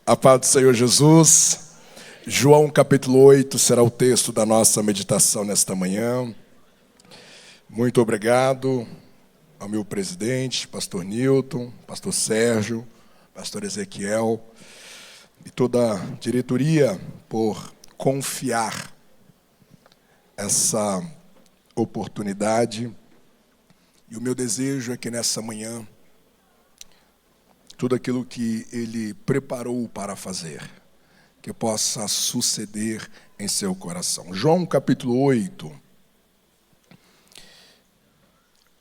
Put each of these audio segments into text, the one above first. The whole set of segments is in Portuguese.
A paz do Senhor Jesus. João capítulo 8 será o texto da nossa meditação nesta manhã. Muito obrigado ao meu presidente, pastor Newton, pastor Sérgio, pastor Ezequiel e toda a diretoria por confiar essa oportunidade. E o meu desejo é que nessa manhã tudo aquilo que Ele preparou para fazer, que possa suceder em seu coração. João capítulo 8,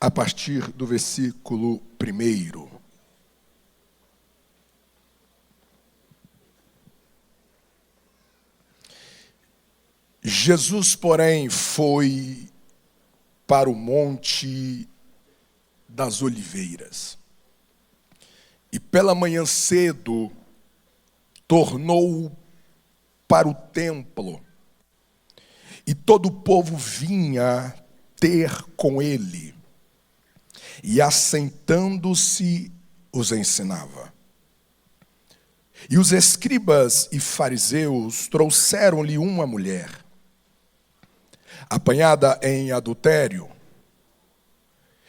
a partir do versículo 1. Jesus, porém, foi para o Monte das Oliveiras. E pela manhã cedo, tornou para o templo. E todo o povo vinha ter com ele. E assentando-se, os ensinava. E os escribas e fariseus trouxeram-lhe uma mulher, apanhada em adultério.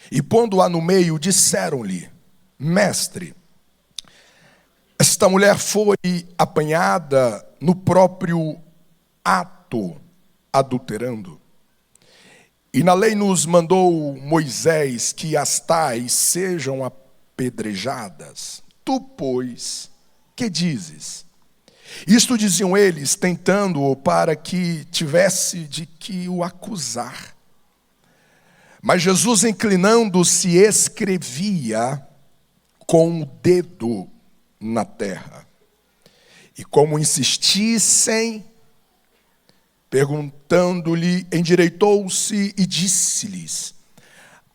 E pondo-a no meio, disseram-lhe: Mestre, esta mulher foi apanhada no próprio ato, adulterando. E na lei nos mandou Moisés que as tais sejam apedrejadas. Tu, pois, que dizes? Isto diziam eles, tentando-o para que tivesse de que o acusar. Mas Jesus, inclinando-se, escrevia com o dedo na terra. E como insistissem, perguntando-lhe, endireitou-se e disse-lhes: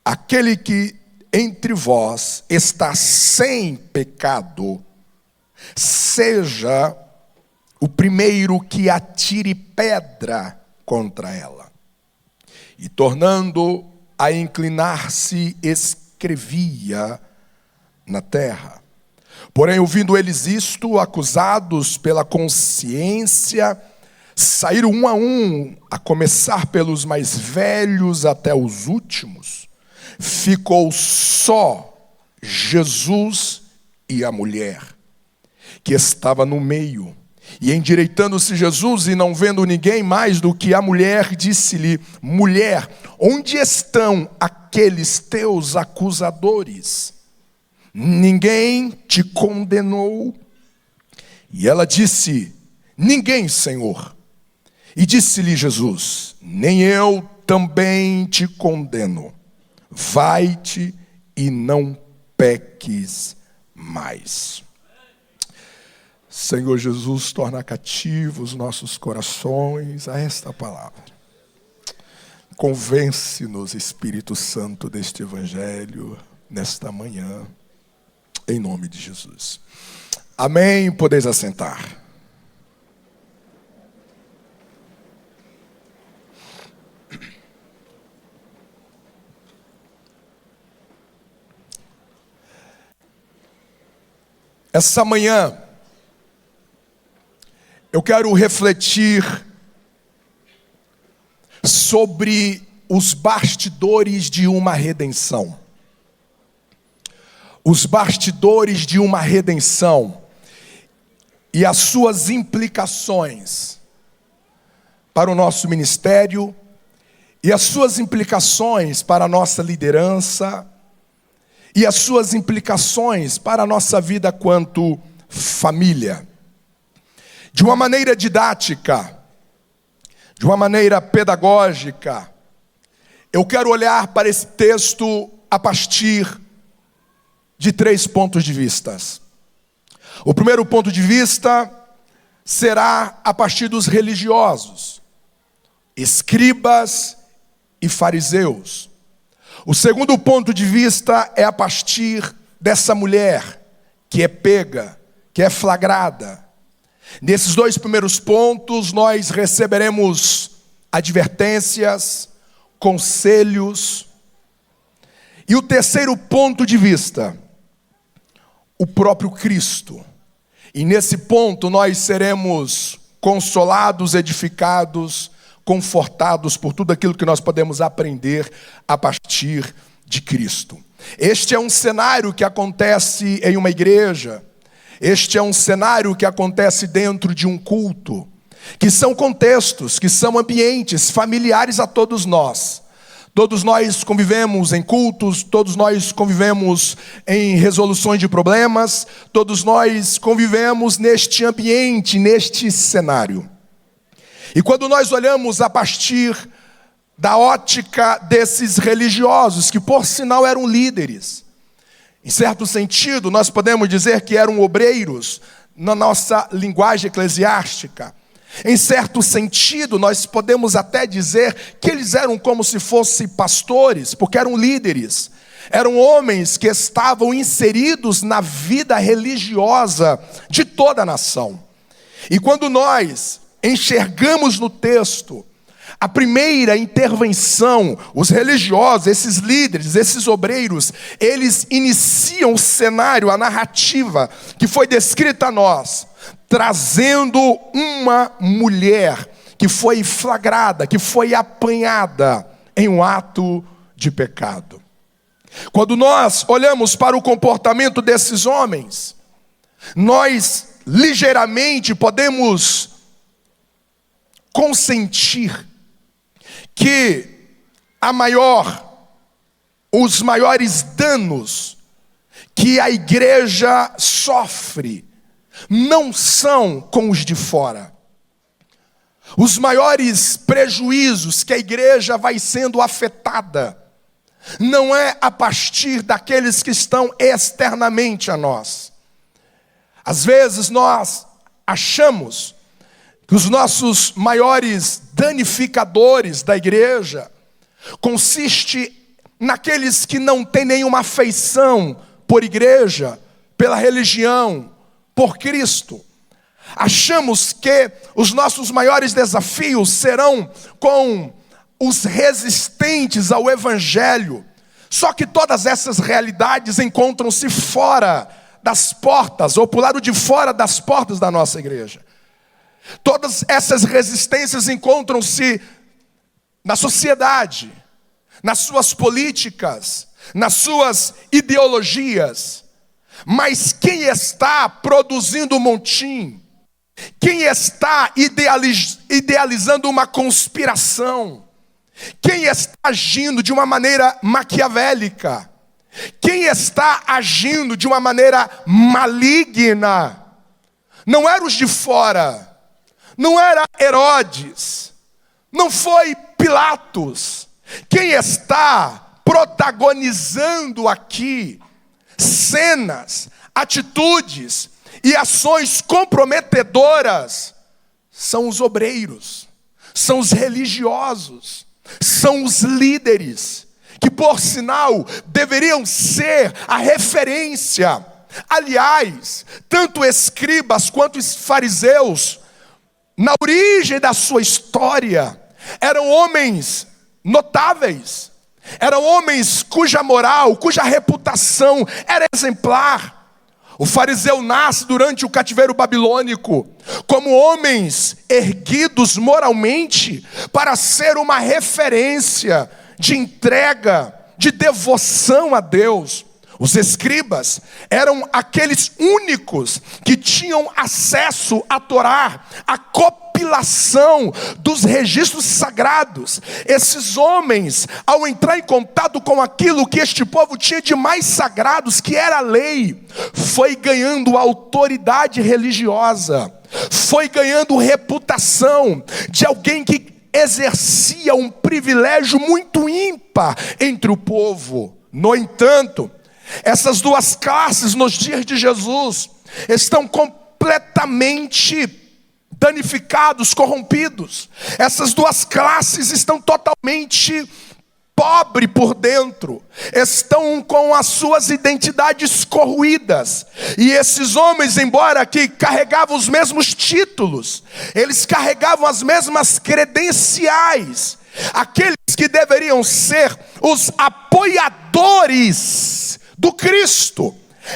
aquele que entre vós está sem pecado, seja o primeiro que atire pedra contra ela. E tornando a inclinar-se, escrevia na terra. Porém, ouvindo eles isto, acusados pela consciência, saíram um, a começar pelos mais velhos até os últimos. Ficou só Jesus e a mulher, que estava no meio. E endireitando-se Jesus, e não vendo ninguém mais do que a mulher, disse-lhe: mulher, onde estão aqueles teus acusadores? Ninguém te condenou? E ela disse: ninguém, Senhor. E disse-lhe Jesus: nem eu também te condeno. Vai-te e não peques mais. Senhor Jesus, torna cativos nossos corações a esta palavra. Convence-nos, Espírito Santo, deste Evangelho, nesta manhã, em nome de Jesus. Amém. Podeis assentar. Essa manhã, eu quero refletir sobre os bastidores de uma redenção. Os bastidores de uma redenção e as suas implicações para o nosso ministério e as suas implicações para a nossa liderança e as suas implicações para a nossa vida quanto família. De uma maneira didática, de uma maneira pedagógica, eu quero olhar para esse texto a partir de 3 pontos de vista. O primeiro ponto de vista será a partir dos religiosos, escribas e fariseus. O segundo ponto de vista é a partir dessa mulher que é pega, que é flagrada. Nesses 2 primeiros pontos nós receberemos advertências, conselhos. E o terceiro ponto de vista, o próprio Cristo E nesse ponto nós seremos consolados, edificados, confortados por tudo aquilo que nós podemos aprender a partir de Cristo. Este é um cenário que acontece em uma igreja. Este é um cenário que acontece dentro de um culto, que são contextos, que são ambientes familiares a todos nós. Todos nós convivemos em cultos, todos nós convivemos em resoluções de problemas, todos nós convivemos neste ambiente, neste cenário. E quando nós olhamos a partir da ótica desses religiosos, que por sinal eram líderes, em certo sentido nós podemos dizer que eram obreiros na nossa linguagem eclesiástica. Em certo sentido nós podemos até dizer que eles eram como se fossem pastores, porque eram líderes. Eram homens que estavam inseridos na vida religiosa de toda a nação. E quando nós enxergamos no texto a primeira intervenção, os religiosos, esses líderes, esses obreiros, eles iniciam o cenário, a narrativa que foi descrita a nós, trazendo uma mulher que foi flagrada, que foi apanhada em um ato de pecado. Quando nós olhamos para o comportamento desses homens, nós ligeiramente podemos consentir que os maiores danos que a igreja sofre não são com os de fora. Os maiores prejuízos que a igreja vai sendo afetada não é a partir daqueles que estão externamente a nós. Às vezes nós achamos que os nossos maiores danificadores da igreja consiste naqueles que não têm nenhuma afeição por igreja, pela religião, por Cristo. Achamos que os nossos maiores desafios serão com os resistentes ao evangelho. Só que todas essas realidades encontram-se fora das portas, ou pro lado de fora das portas da nossa igreja. Todas essas resistências encontram-se na sociedade, nas suas políticas, nas suas ideologias. Mas quem está produzindo um montim, quem está idealizando uma conspiração, quem está agindo de uma maneira maquiavélica, quem está agindo de uma maneira maligna, não eram os de fora. Não era Herodes, não foi Pilatos. Quem está protagonizando aqui cenas, atitudes e ações comprometedoras são os obreiros, são os religiosos, são os líderes, que por sinal deveriam ser a referência. Aliás, tanto escribas quanto os fariseus, na origem da sua história, eram homens notáveis, eram homens cuja moral, cuja reputação era exemplar. O fariseu nasce durante o cativeiro babilônico como homens erguidos moralmente para ser uma referência de entrega, de devoção a Deus. Os escribas eram aqueles únicos que tinham acesso à Torá, à compilação dos registros sagrados. Esses homens, ao entrar em contato com aquilo que este povo tinha de mais sagrados, que era a lei, foi ganhando autoridade religiosa, foi ganhando reputação de alguém que exercia um privilégio muito ímpar entre o povo. No entanto, essas duas classes nos dias de Jesus estão completamente danificados, corrompidos. Essas duas classes estão totalmente pobres por dentro, estão com as suas identidades corroídas. E esses homens, embora que carregavam os mesmos títulos, eles carregavam as mesmas credenciais. Aqueles que deveriam ser os apoiadores do Cristo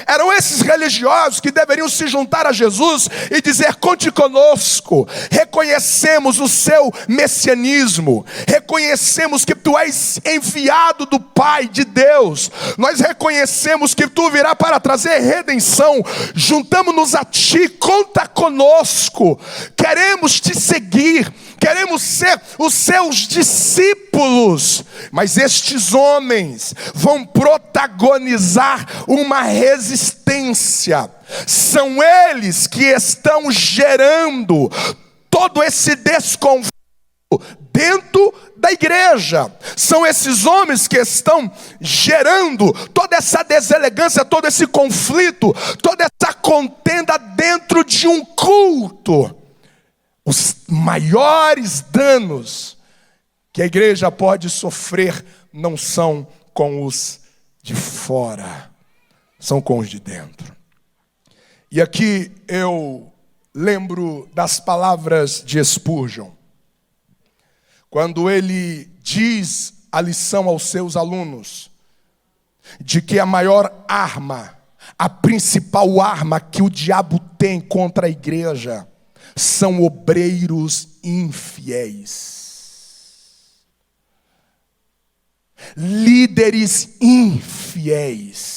Eram esses religiosos que deveriam se juntar a Jesus e dizer: conte conosco, reconhecemos o seu messianismo, reconhecemos que tu és enviado do Pai, de Deus, nós reconhecemos que tu virá para trazer redenção, juntamos-nos a ti, conta conosco, queremos te seguir, queremos ser os seus discípulos. Mas estes homens vão protagonizar uma resistência. São eles que estão gerando todo esse desconforto dentro da igreja. São esses homens que estão gerando toda essa deselegância, todo esse conflito, toda essa contenda dentro de um culto. Os maiores danos que a igreja pode sofrer não são com os de fora, são com os de dentro. E aqui eu lembro das palavras de Spurgeon, quando ele diz a lição aos seus alunos, de que a maior arma, a principal arma que o diabo tem contra a igreja, são obreiros infiéis. Líderes infiéis.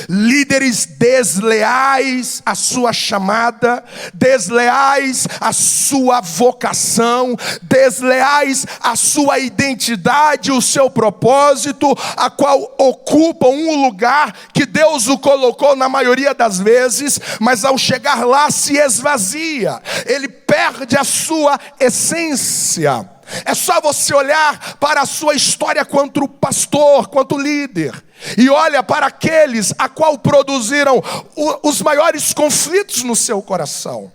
Líderes desleais à sua chamada, desleais à sua vocação, desleais à sua identidade, o seu propósito, a qual ocupam um lugar que Deus o colocou na maioria das vezes, mas ao chegar lá se esvazia, ele perde a sua essência. É só você olhar para a sua história quanto pastor, quanto líder, e olha para aqueles a qual produziram os maiores conflitos no seu coração.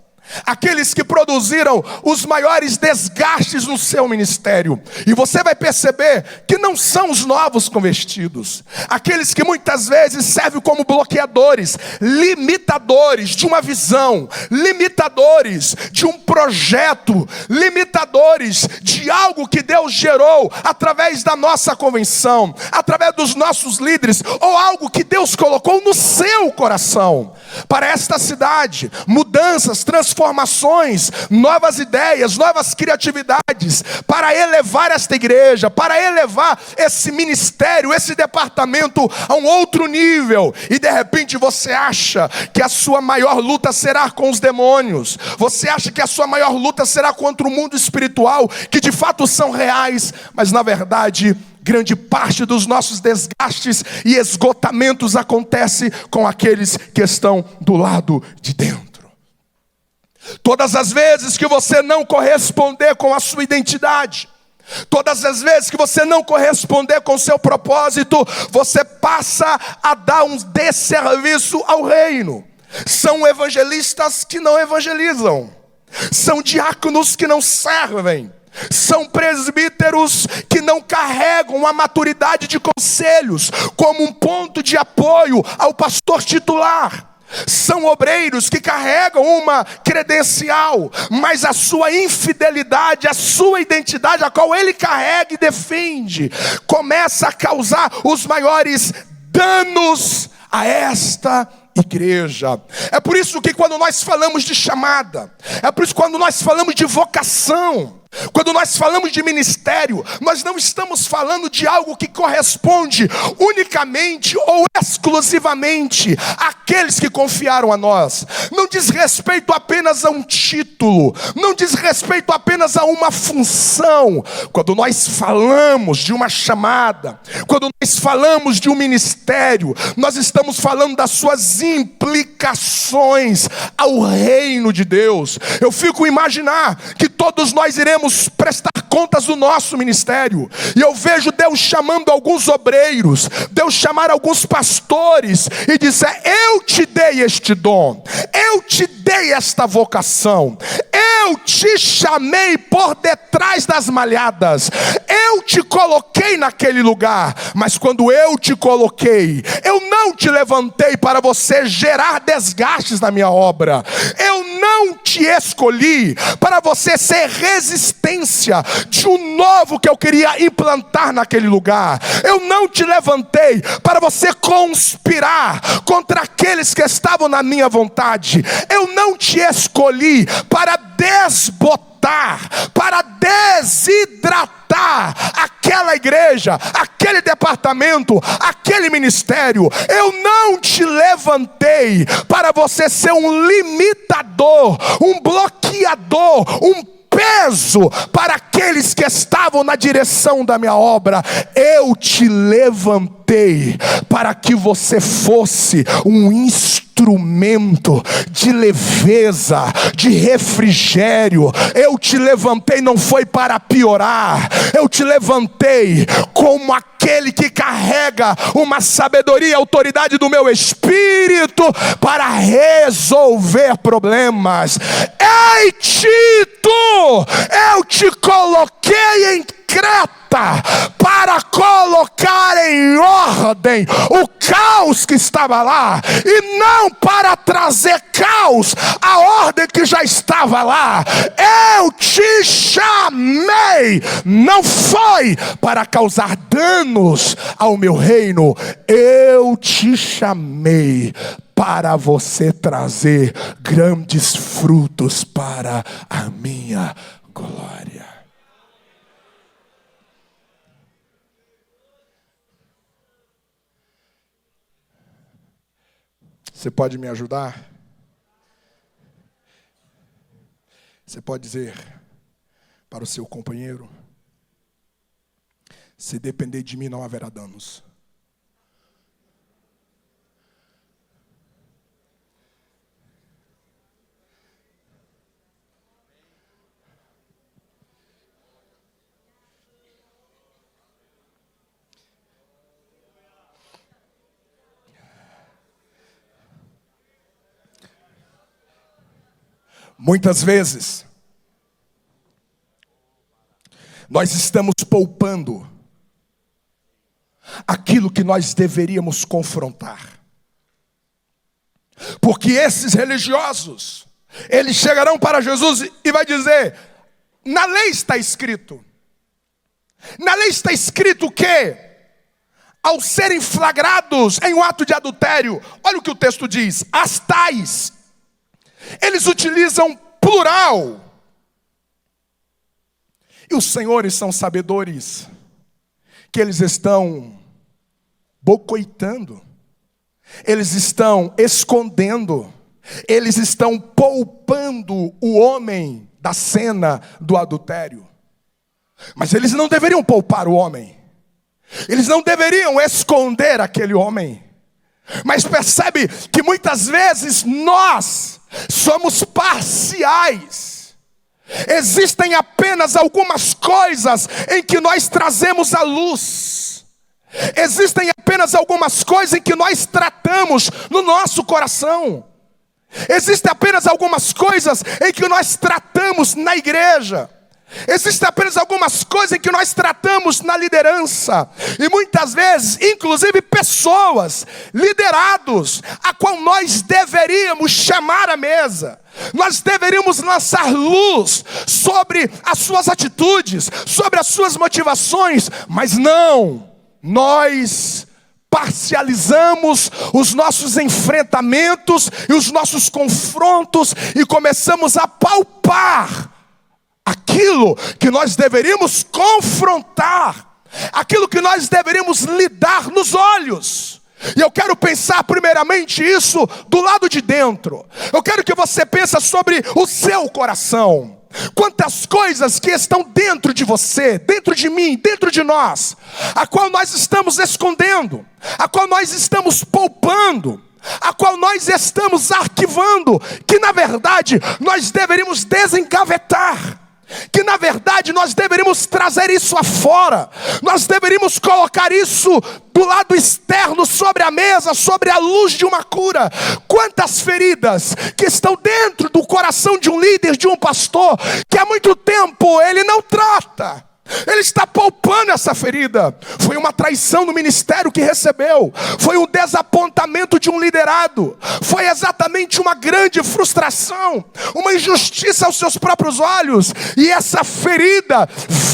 Aqueles que produziram os maiores desgastes no seu ministério. E você vai perceber que não são os novos convertidos. Aqueles que muitas vezes servem como bloqueadores, limitadores de uma visão, limitadores de um projeto, limitadores de algo que Deus gerou através da nossa convenção, através dos nossos líderes, ou algo que Deus colocou no seu coração. Para esta cidade, mudanças, transformações, novas ideias, novas criatividades, para elevar esta igreja, para elevar esse ministério, esse departamento a um outro nível. E de repente você acha que a sua maior luta será com os demônios, você acha que a sua maior luta será contra o mundo espiritual, que de fato são reais, mas na verdade grande parte dos nossos desgastes e esgotamentos acontece com aqueles que estão do lado de dentro. Todas as vezes que você não corresponder com a sua identidade, todas as vezes que você não corresponder com o seu propósito, você passa a dar um desserviço ao reino. São evangelistas que não evangelizam, são diáconos que não servem, são presbíteros que não carregam a maturidade de conselhos como um ponto de apoio ao pastor titular. São obreiros que carregam uma credencial, mas a sua infidelidade, a sua identidade, a qual ele carrega e defende, começa a causar os maiores danos a esta igreja. É por isso que quando nós falamos de chamada, é por isso que quando nós falamos de vocação, quando nós falamos de ministério, nós não estamos falando de algo que corresponde unicamente ou exclusivamente àqueles que confiaram a nós. Não diz respeito apenas a um título, não diz respeito apenas a uma função. Quando nós falamos de uma chamada, quando nós falamos de um ministério, nós estamos falando das suas implicações ao reino de Deus. Eu fico a imaginar que todos nós iremos prestar contas do nosso ministério, e eu vejo Deus chamando alguns obreiros, Deus chamar alguns pastores e dizer: eu te dei este dom, eu te dei esta vocação, eu te chamei por detrás das malhadas, eu te coloquei naquele lugar, mas quando eu te coloquei, eu não te levantei para você gerar desgastes na minha obra, eu não não te escolhi para você ser resistência de um novo que eu queria implantar naquele lugar. Eu não te levantei para você conspirar contra aqueles que estavam na minha vontade. Eu não te escolhi para desbotar, para desidratar aquela igreja, aquele departamento, aquele ministério. Eu não te levantei para você ser um limitador, um bloqueador, um peso para aqueles que estavam na direção da minha obra. Eu te levantei para que você fosse um instrumento de leveza, de refrigério. Eu te levantei, não foi para piorar. Eu te levantei como aquele que carrega uma sabedoria e autoridade do meu espírito para resolver problemas. Ei, Tito, eu te coloquei em Creta para colocar em ordem o caos que estava lá, e não para trazer caos à ordem que já estava lá. Eu te chamei, não foi para causar danos ao meu reino. Eu te chamei para você trazer grandes frutos para a minha glória. Você pode me ajudar? Você pode dizer para o seu companheiro: se depender de mim, não haverá danos. Muitas vezes, nós estamos poupando aquilo que nós deveríamos confrontar. Porque esses religiosos, eles chegarão para Jesus e vai dizer: na lei está escrito. Na lei está escrito que, ao serem flagrados em um ato de adultério, olha o que o texto diz: as tais. Eles utilizam plural. E os senhores são sabedores que eles estão bocoitando, eles estão escondendo, eles estão poupando o homem da cena do adultério. Mas eles não deveriam poupar o homem, eles não deveriam esconder aquele homem. Mas percebe que muitas vezes nós somos parciais. Existem apenas algumas coisas em que nós trazemos à luz. Existem apenas algumas coisas em que nós tratamos no nosso coração. Existem apenas algumas coisas em que nós tratamos na igreja. Existem apenas algumas coisas em que nós tratamos na liderança. E muitas vezes, inclusive pessoas, liderados, a qual nós deveríamos chamar à mesa. Nós deveríamos lançar luz sobre as suas atitudes, sobre as suas motivações. Mas não, nós parcializamos os nossos enfrentamentos e os nossos confrontos e começamos a palpar aquilo que nós deveríamos confrontar, aquilo que nós deveríamos lidar nos olhos. E eu quero pensar primeiramente isso do lado de dentro. Eu quero que você pense sobre o seu coração. Quantas coisas que estão dentro de você, dentro de mim, dentro de nós, a qual nós estamos escondendo, a qual nós estamos poupando, a qual nós estamos arquivando, que na verdade nós deveríamos desengavetar, que na verdade nós deveríamos trazer isso afora, nós deveríamos colocar isso do lado externo, sobre a mesa, sobre a luz de uma cura. Quantas feridas que estão dentro do coração de um líder, de um pastor, que há muito tempo ele não trata, ele está poupando tampando essa ferida. Foi uma traição no ministério que recebeu. Foi um desapontamento de um liderado. Foi exatamente uma grande frustração, uma injustiça aos seus próprios olhos. E essa ferida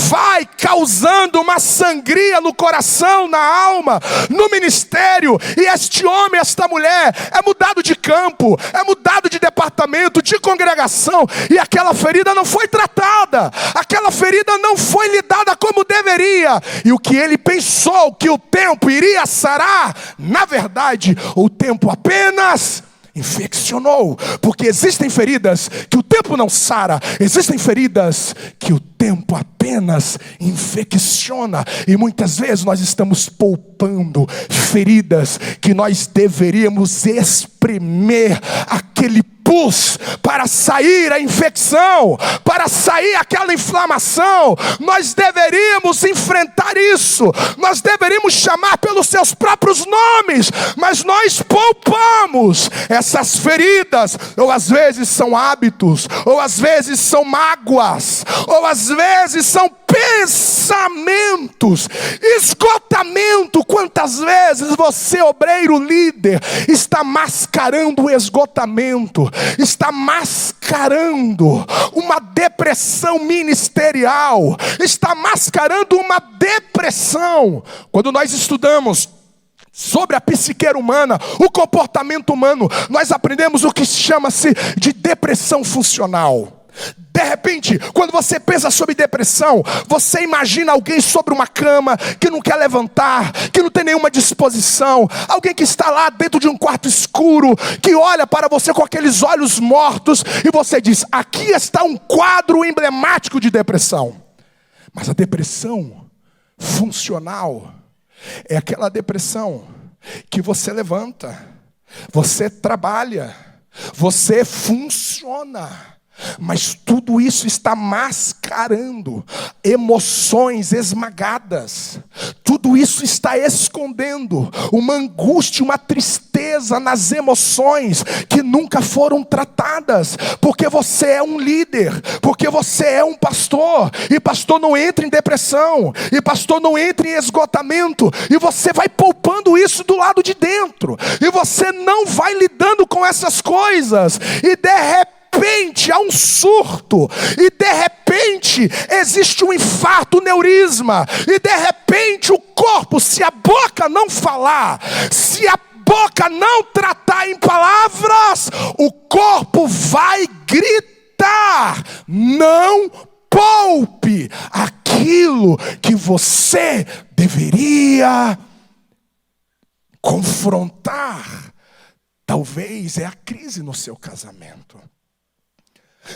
vai causando uma sangria no coração, na alma, no ministério. E este homem, esta mulher, é mudado de campo, é mudado de departamento, de congregação. E aquela ferida não foi tratada. Aquela ferida não foi lidada como deveria. E o que ele pensou que o tempo iria sarar, na verdade, o tempo apenas infeccionou. Porque existem feridas que o tempo não sara. Existem feridas que o tempo apenas infecciona. E muitas vezes nós estamos poupando feridas que nós deveríamos espremer aquele pus para sair a infecção, para sair aquela inflamação. Nós deveríamos enfrentar isso. Nós deveríamos chamar pelos seus próprios nomes, mas nós poupamos essas feridas. Ou às vezes são hábitos, ou às vezes são mágoas, ou às vezes são pensamentos, esgotamento. Quantas vezes você, obreiro líder, está mascarando o esgotamento, está mascarando uma depressão ministerial, está mascarando uma depressão. Quando nós estudamos sobre a psique humana, o comportamento humano, nós aprendemos o que chama-se de depressão funcional. De repente, quando você pensa sobre depressão, você imagina alguém sobre uma cama, que não quer levantar, que não tem nenhuma disposição. Alguém que está lá dentro de um quarto escuro, que olha para você com aqueles olhos mortos, e você diz, aqui está um quadro emblemático de depressão. Mas a depressão funcional é aquela depressão que você levanta, você trabalha, você funciona, mas tudo isso está mascarando emoções esmagadas. Tudo isso está escondendo uma angústia, uma tristeza nas emoções que nunca foram tratadas. Porque você é um líder, porque você é um pastor, e pastor não entra em depressão, e pastor não entra em esgotamento, e você vai poupando isso do lado de dentro, e você não vai lidando com essas coisas, e de repente há um surto, e de repente existe um infarto, um neurisma, e de repente o corpo, se a boca não falar, se a boca não tratar em palavras, o corpo vai gritar. Não poupe aquilo que você deveria confrontar. Talvez é a crise no seu casamento.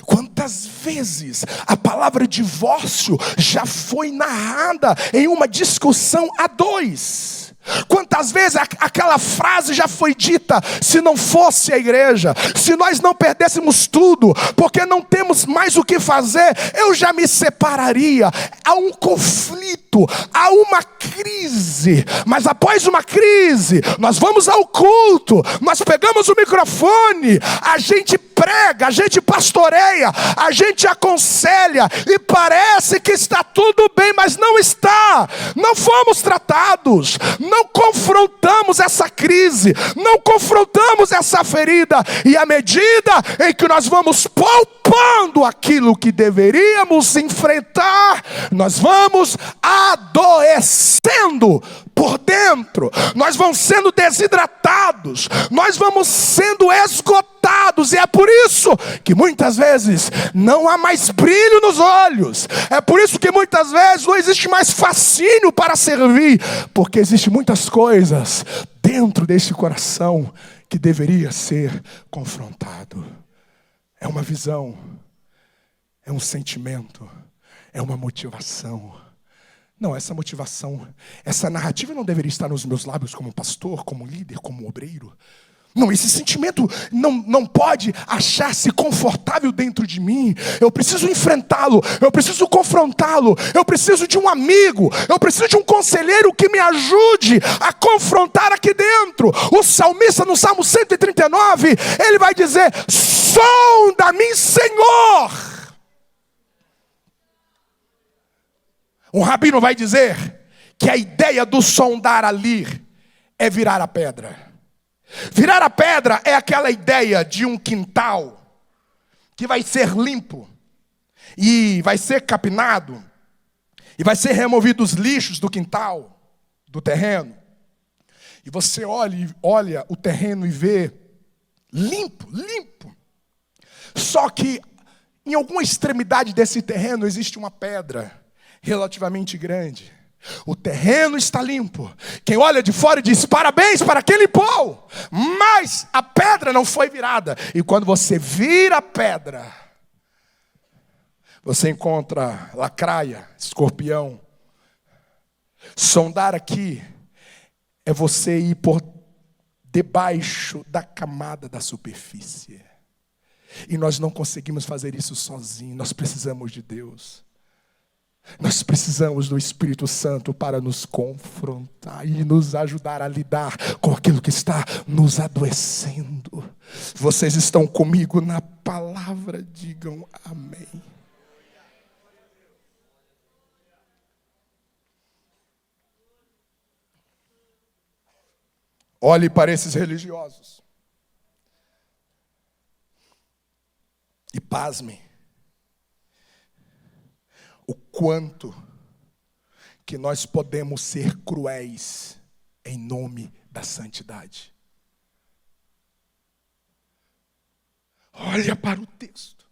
Quantas vezes a palavra divórcio já foi narrada em uma discussão a dois? Quantas vezes aquela frase já foi dita, se não fosse a igreja, se nós não perdêssemos tudo, porque não temos mais o que fazer, eu já me separaria. Há um conflito, há uma crise, mas após uma crise, nós vamos ao culto, nós pegamos o microfone, a gente prega, a gente pastoreia, a gente aconselha, e parece que está tudo bem, mas não está. Não fomos tratados, não confrontamos essa crise, não confrontamos essa ferida, e à medida em que nós vamos poupando aquilo que deveríamos enfrentar, nós vamos adoecendo por dentro, nós vamos sendo desidratados, nós vamos sendo esgotados, e é por isso que muitas vezes não há mais brilho nos olhos, é por isso que muitas vezes não existe mais fascínio para servir, porque existem muitas coisas dentro deste coração que deveria ser confrontado. É uma visão, é um sentimento, é uma motivação. Não, essa motivação, essa narrativa não deveria estar nos meus lábios como pastor, como líder, como obreiro. Não, esse sentimento não pode achar-se confortável dentro de mim. Eu preciso enfrentá-lo, eu preciso confrontá-lo, eu preciso de um amigo, eu preciso de um conselheiro que me ajude a confrontar aqui dentro. O salmista no Salmo 139, ele vai dizer, sonda-me, Senhor. Um rabino vai dizer que a ideia do sondar ali é virar a pedra. Virar a pedra é aquela ideia de um quintal que vai ser limpo e vai ser capinado e vai ser removido os lixos do quintal, do terreno. E você olha o terreno e vê limpo. Só que em alguma extremidade desse terreno existe uma pedra relativamente grande. O terreno está limpo. Quem olha de fora diz: parabéns para quem limpou. Mas a pedra não foi virada. E quando você vira a pedra, você encontra lacraia, escorpião. Sondar aqui é você ir por debaixo da camada da superfície. E nós não conseguimos fazer isso sozinhos. Nós precisamos de Deus. Nós precisamos do Espírito Santo para nos confrontar e nos ajudar a lidar com aquilo que está nos adoecendo. Vocês estão comigo na palavra? Digam amém. Olhe para esses religiosos e pasmem o quanto que nós podemos ser cruéis em nome da santidade. Olha para o texto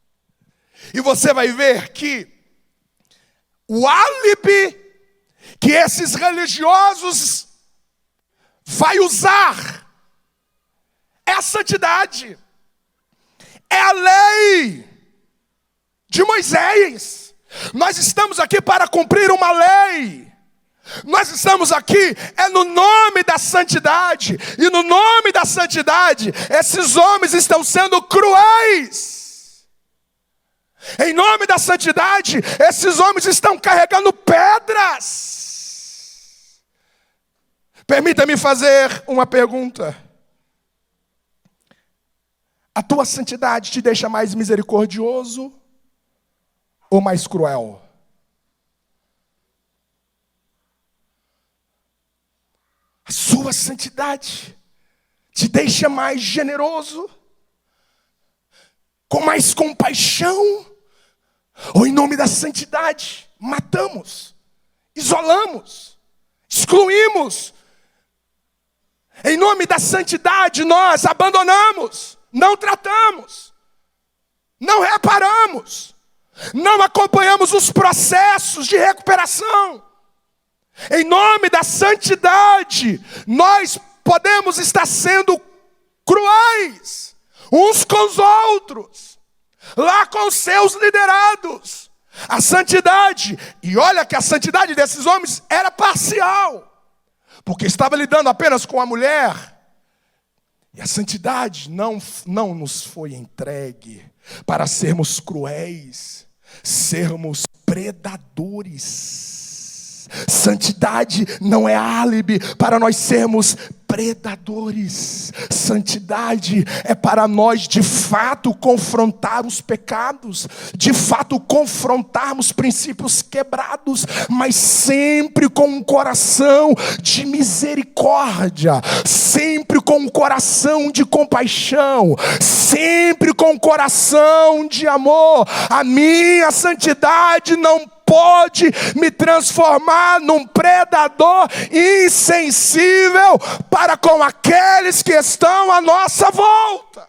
e você vai ver que o álibi que esses religiosos vai usar é a santidade, é a lei de Moisés. Nós estamos aqui para cumprir uma lei. Nós estamos aqui no nome da santidade. E no nome da santidade, esses homens estão sendo cruéis. Em nome da santidade, esses homens estão carregando pedras. Permita-me fazer uma pergunta. A tua santidade te deixa mais misericordioso ou mais cruel? A sua santidade te deixa mais generoso, com mais compaixão, ou em nome da santidade matamos, isolamos, excluímos? Em nome da santidade nós abandonamos, não tratamos, não reparamos, não acompanhamos os processos de recuperação. Em nome da santidade, nós podemos estar sendo cruéis uns com os outros, lá com os seus liderados. A santidade, e olha que a santidade desses homens era parcial, porque estava lidando apenas com a mulher. E a santidade não nos foi entregue para sermos cruéis, sermos predadores. Santidade não é álibi para nós sermos predadores. Santidade é para nós de fato confrontar os pecados, de fato confrontarmos princípios quebrados, mas sempre com um coração de misericórdia, sempre com um coração de compaixão, sempre com um coração de amor. A minha santidade não pode me transformar num predador insensível para com aqueles que estão à nossa volta.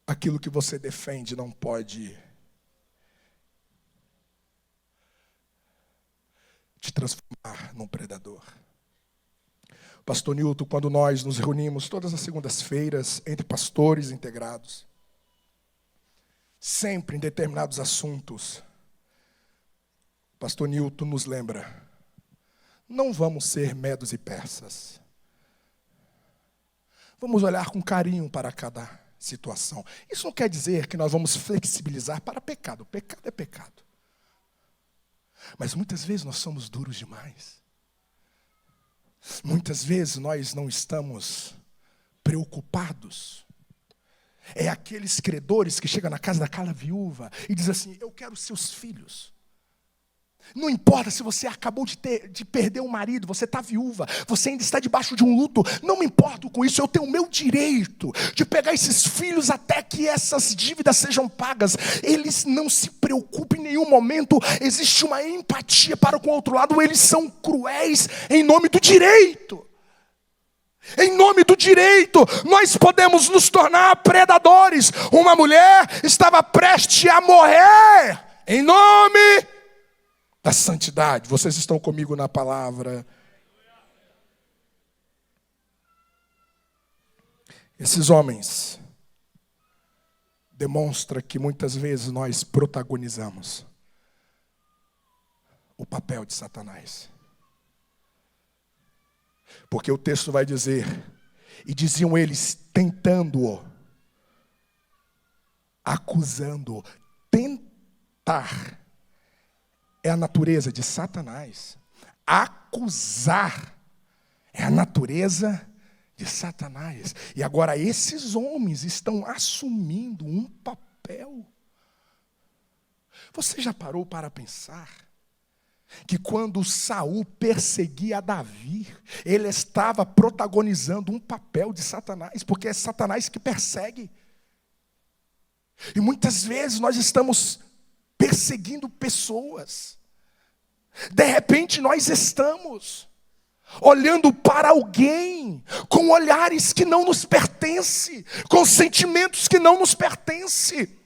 Aquilo que você defende não pode te transformar num predador. Pastor Nilton, quando nós nos reunimos todas as segundas-feiras entre pastores integrados, sempre em determinados assuntos, Pastor Nilton nos lembra: não vamos ser medos e persas. Vamos olhar com carinho para cada situação. Isso não quer dizer que nós vamos flexibilizar para pecado. Pecado é pecado. Mas muitas vezes nós somos duros demais. Muitas vezes nós não estamos preocupados. É aqueles credores que chegam na casa daquela viúva e dizem assim: eu quero seus filhos. Não importa se você acabou de perder um marido, você está viúva, você ainda está debaixo de um luto, não me importo com isso, eu tenho o meu direito de pegar esses filhos até que essas dívidas sejam pagas. Eles não se preocupam em nenhum momento, existe uma empatia para com o outro lado, eles são cruéis em nome do direito. Em nome do direito, nós podemos nos tornar predadores. Uma mulher estava prestes a morrer em nome da santidade. Vocês estão comigo na palavra? Esses homens demonstram que muitas vezes nós protagonizamos o papel de Satanás. Porque o texto vai dizer: e diziam eles, tentando-o, acusando-o. Tentar é a natureza de Satanás. Acusar é a natureza de Satanás. E agora esses homens estão assumindo um papel. Você já parou para pensar que quando Saul perseguia Davi, ele estava protagonizando um papel de Satanás, porque é Satanás que persegue. E muitas vezes nós estamos perseguindo pessoas. De repente nós estamos olhando para alguém com olhares que não nos pertencem, com sentimentos que não nos pertencem.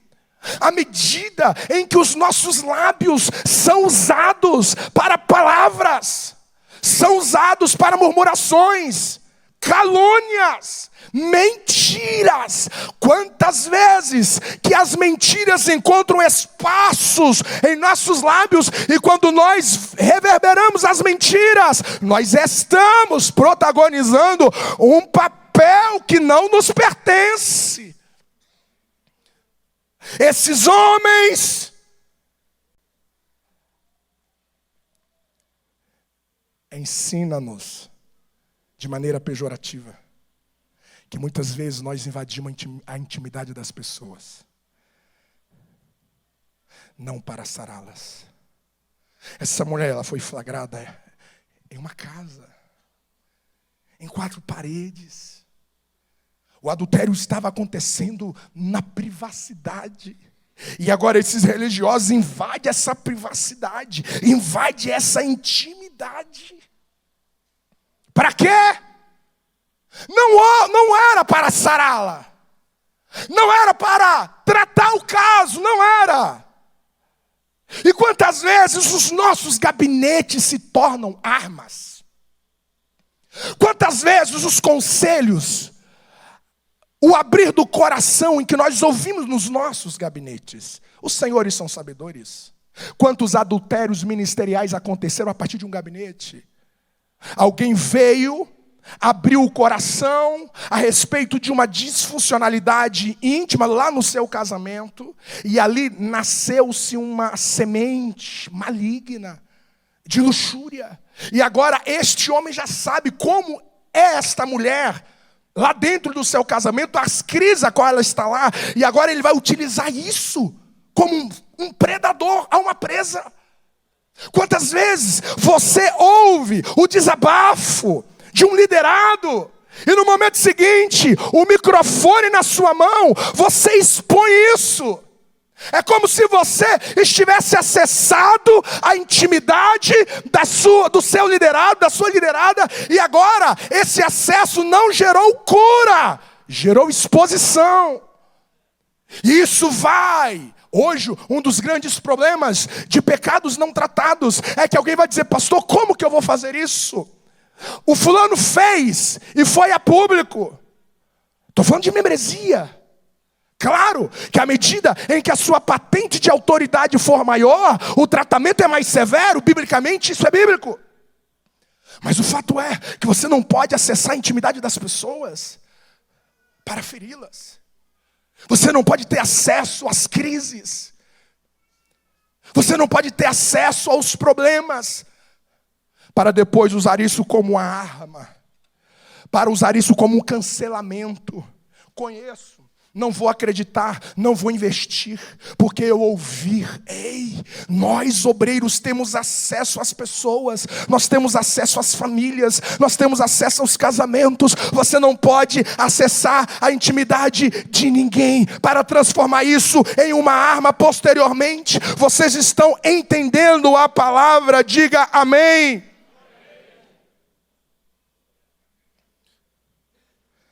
À medida em que os nossos lábios são usados para palavras, são usados para murmurações, calúnias, mentiras. Quantas vezes que as mentiras encontram espaços em nossos lábios, e quando nós reverberamos as mentiras, nós estamos protagonizando um papel que não nos pertence. Esses homens ensinam-nos de maneira pejorativa que muitas vezes nós invadimos a intimidade das pessoas, não para sará-las. Essa mulher, ela foi flagrada em uma casa, em 4 paredes. O adultério estava acontecendo na privacidade. E agora esses religiosos invadem essa privacidade, invadem essa intimidade. Para quê? Não era para sará-la. Não era para tratar o caso, não era. E quantas vezes os nossos gabinetes se tornam armas? Quantas vezes os conselhos, o abrir do coração em que nós ouvimos nos nossos gabinetes, os senhores são sabedores. Quantos adultérios ministeriais aconteceram a partir de um gabinete? Alguém veio, abriu o coração a respeito de uma disfuncionalidade íntima lá no seu casamento, e ali nasceu-se uma semente maligna de luxúria. E agora este homem já sabe como é esta mulher lá dentro do seu casamento, as crises a qual ela está lá, e agora ele vai utilizar isso como um predador a uma presa. Quantas vezes você ouve o desabafo de um liderado, e no momento seguinte, o microfone na sua mão, você expõe isso? É como se você estivesse acessado à intimidade do seu liderado, da sua liderada, e agora esse acesso não gerou cura, gerou exposição. E isso vai... Hoje, um dos grandes problemas de pecados não tratados é que alguém vai dizer: pastor, como que eu vou fazer isso? O fulano fez e foi a público. Estou falando de membresia. Claro que à medida em que a sua patente de autoridade for maior, o tratamento é mais severo, biblicamente isso é bíblico. Mas o fato é que você não pode acessar a intimidade das pessoas para feri-las. Você não pode ter acesso às crises. Você não pode ter acesso aos problemas para depois usar isso como uma arma, para usar isso como um cancelamento. Conheço, não vou acreditar, não vou investir, porque eu ouvi. Ei, nós obreiros temos acesso às pessoas, nós temos acesso às famílias, nós temos acesso aos casamentos. Você não pode acessar a intimidade de ninguém para transformar isso em uma arma posteriormente. Vocês estão entendendo a palavra? Diga amém.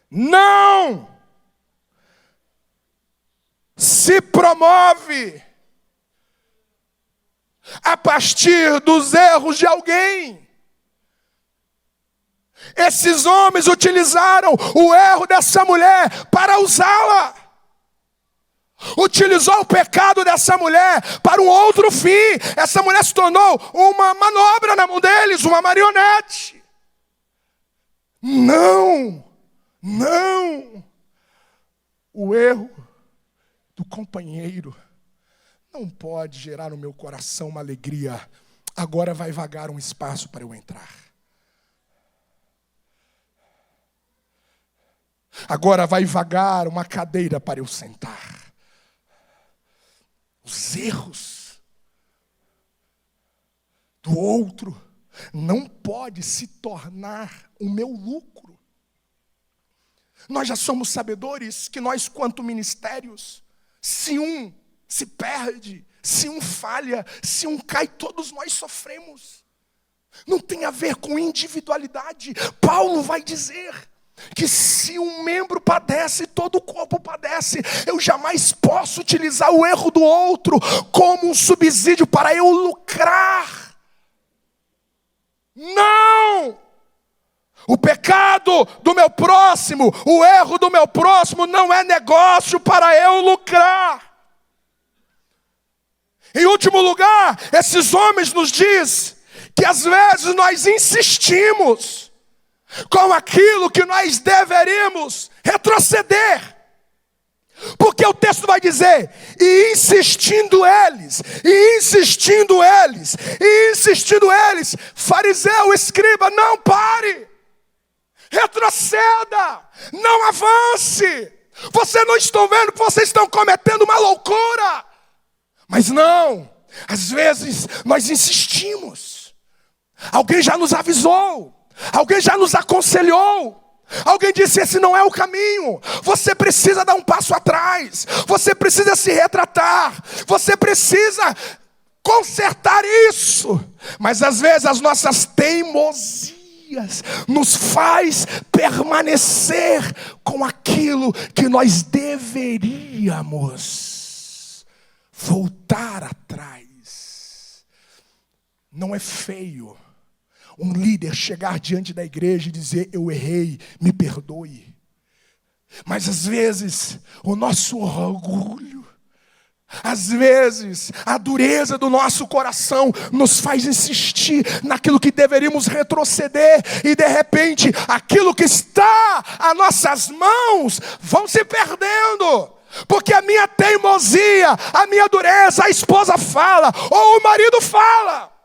Não se promove a partir dos erros de alguém. Esses homens utilizaram o erro dessa mulher para usá-la. Utilizou o pecado dessa mulher para um outro fim. Essa mulher se tornou uma manobra na mão deles, uma marionete. Não. O erro do companheiro não pode gerar no meu coração uma alegria. Agora vai vagar um espaço para eu entrar. Agora vai vagar uma cadeira para eu sentar. Os erros do outro não pode se tornar o meu lucro. Nós já somos sabedores que nós, quanto ministérios, se um se perde, se um falha, se um cai, todos nós sofremos. Não tem a ver com individualidade. Paulo vai dizer que se um membro padece, todo o corpo padece. Eu jamais posso utilizar o erro do outro como um subsídio para eu lucrar. Não! O pecado do meu próximo, o erro do meu próximo não é negócio para eu lucrar. Em último lugar, esses homens nos dizem que às vezes nós insistimos com aquilo que nós deveríamos retroceder. Porque o texto vai dizer, e insistindo eles, fariseu, escriba, não pare. Retroceda, não avance. Vocês não estão vendo que vocês estão cometendo uma loucura. Mas não, às vezes nós insistimos. Alguém já nos avisou, alguém já nos aconselhou, alguém disse esse não é o caminho. Você precisa dar um passo atrás, você precisa se retratar, você precisa consertar isso. Mas às vezes as nossas teimosias nos faz permanecer com aquilo que nós deveríamos voltar atrás. Não é feio um líder chegar diante da igreja e dizer, eu errei, me perdoe. Mas às vezes o nosso orgulho, às vezes a dureza do nosso coração nos faz insistir naquilo que deveríamos retroceder. E de repente aquilo que está às nossas mãos vão se perdendo. Porque a minha teimosia, a minha dureza, a esposa fala, ou o marido fala.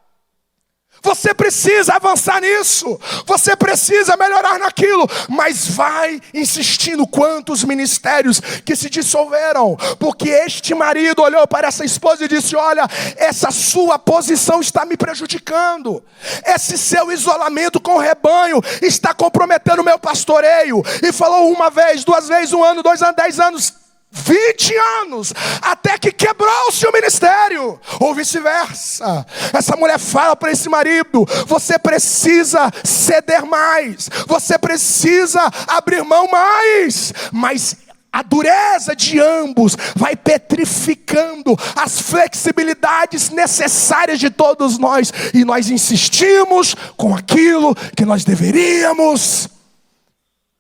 Você precisa avançar nisso, você precisa melhorar naquilo, mas vai insistindo. Quantos ministérios que se dissolveram, porque este marido olhou para essa esposa e disse, olha, essa sua posição está me prejudicando, esse seu isolamento com o rebanho está comprometendo o meu pastoreio, e falou uma vez, duas vezes, 1 ano, 2 anos, 10 anos, 20 anos, até que quebrou-se o ministério, ou vice-versa. Essa mulher fala para esse marido, você precisa ceder mais, você precisa abrir mão mais. Mas a dureza de ambos vai petrificando as flexibilidades necessárias de todos nós, e nós insistimos com aquilo que nós deveríamos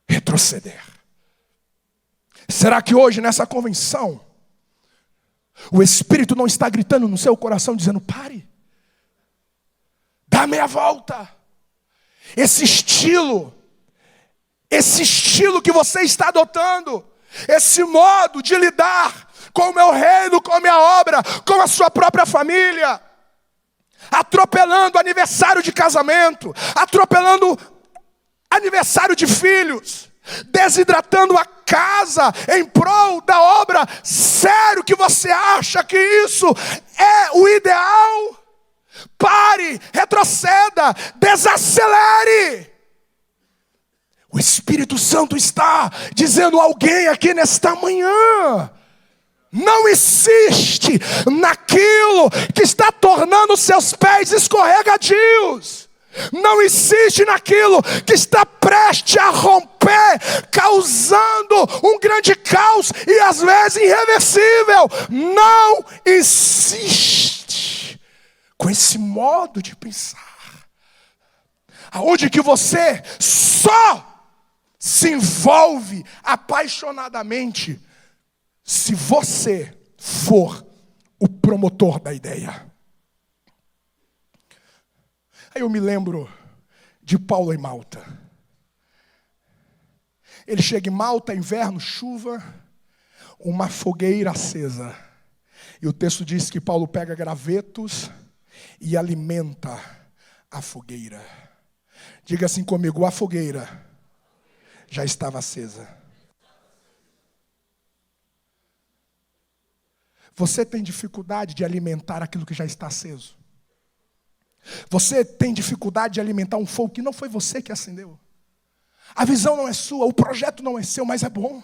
retroceder. Será que hoje nessa convenção o Espírito não está gritando no seu coração dizendo, pare, dá meia volta. Esse estilo que você está adotando, esse modo de lidar com o meu reino, com a minha obra, com a sua própria família, atropelando aniversário de casamento, atropelando aniversário de filhos, desidratando a casa em prol da obra. Sério que você acha que isso é o ideal? Pare, retroceda, desacelere. O Espírito Santo está dizendo a alguém aqui nesta manhã: não insiste naquilo que está tornando seus pés escorregadios. Não insiste naquilo que está prestes a romper, causando um grande caos e às vezes irreversível. Não insiste com esse modo de pensar, aonde que você só se envolve apaixonadamente se você for o promotor da ideia. Aí eu me lembro de Paulo em Malta. Ele chega em Malta, inverno, chuva, uma fogueira acesa. E o texto diz que Paulo pega gravetos e alimenta a fogueira. Diga assim comigo: a fogueira já estava acesa. Você tem dificuldade de alimentar aquilo que já está aceso? Você tem dificuldade de alimentar um fogo que não foi você que acendeu? A visão não é sua, o projeto não é seu, mas é bom.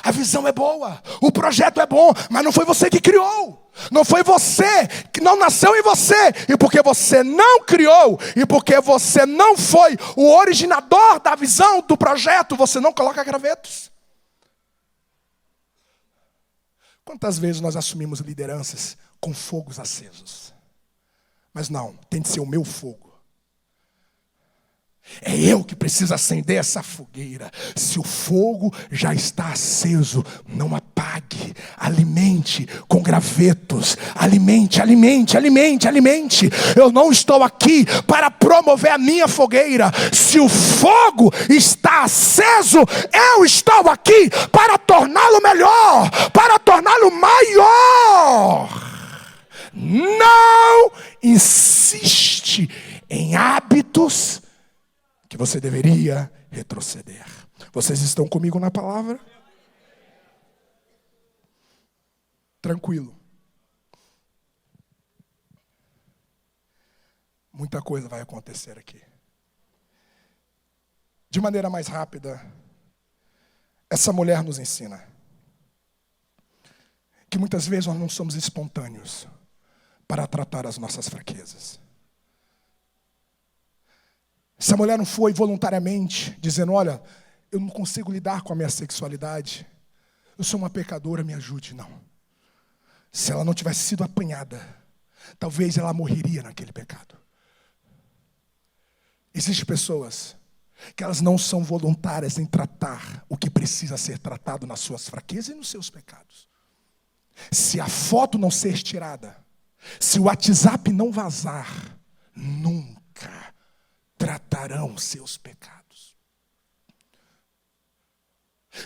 A visão é boa, o projeto é bom, mas não foi você que criou. Não foi você, que não nasceu em você. E porque você não criou, e porque você não foi o originador da visão, do projeto, você não coloca gravetos. Quantas vezes nós assumimos lideranças com fogos acesos? Mas não, tem de ser o meu fogo. É eu que preciso acender essa fogueira. Se o fogo já está aceso, não apague. Alimente com gravetos. Alimente, alimente, alimente, alimente. Eu não estou aqui para promover a minha fogueira. Se o fogo está aceso, eu estou aqui para torná-lo melhor, para torná-lo maior. Não insiste em hábitos que você deveria retroceder. Vocês estão comigo na palavra? Tranquilo. Muita coisa vai acontecer aqui. De maneira mais rápida, essa mulher nos ensina que muitas vezes nós não somos espontâneos para tratar as nossas fraquezas. Essa mulher não foi voluntariamente dizendo: olha, eu não consigo lidar com a minha sexualidade, eu sou uma pecadora, me ajude. Não. Se ela não tivesse sido apanhada, talvez ela morreria naquele pecado. Existem pessoas que elas não são voluntárias em tratar o que precisa ser tratado nas suas fraquezas e nos seus pecados. Se a foto não ser tirada, se o WhatsApp não vazar, nunca tratarão seus pecados.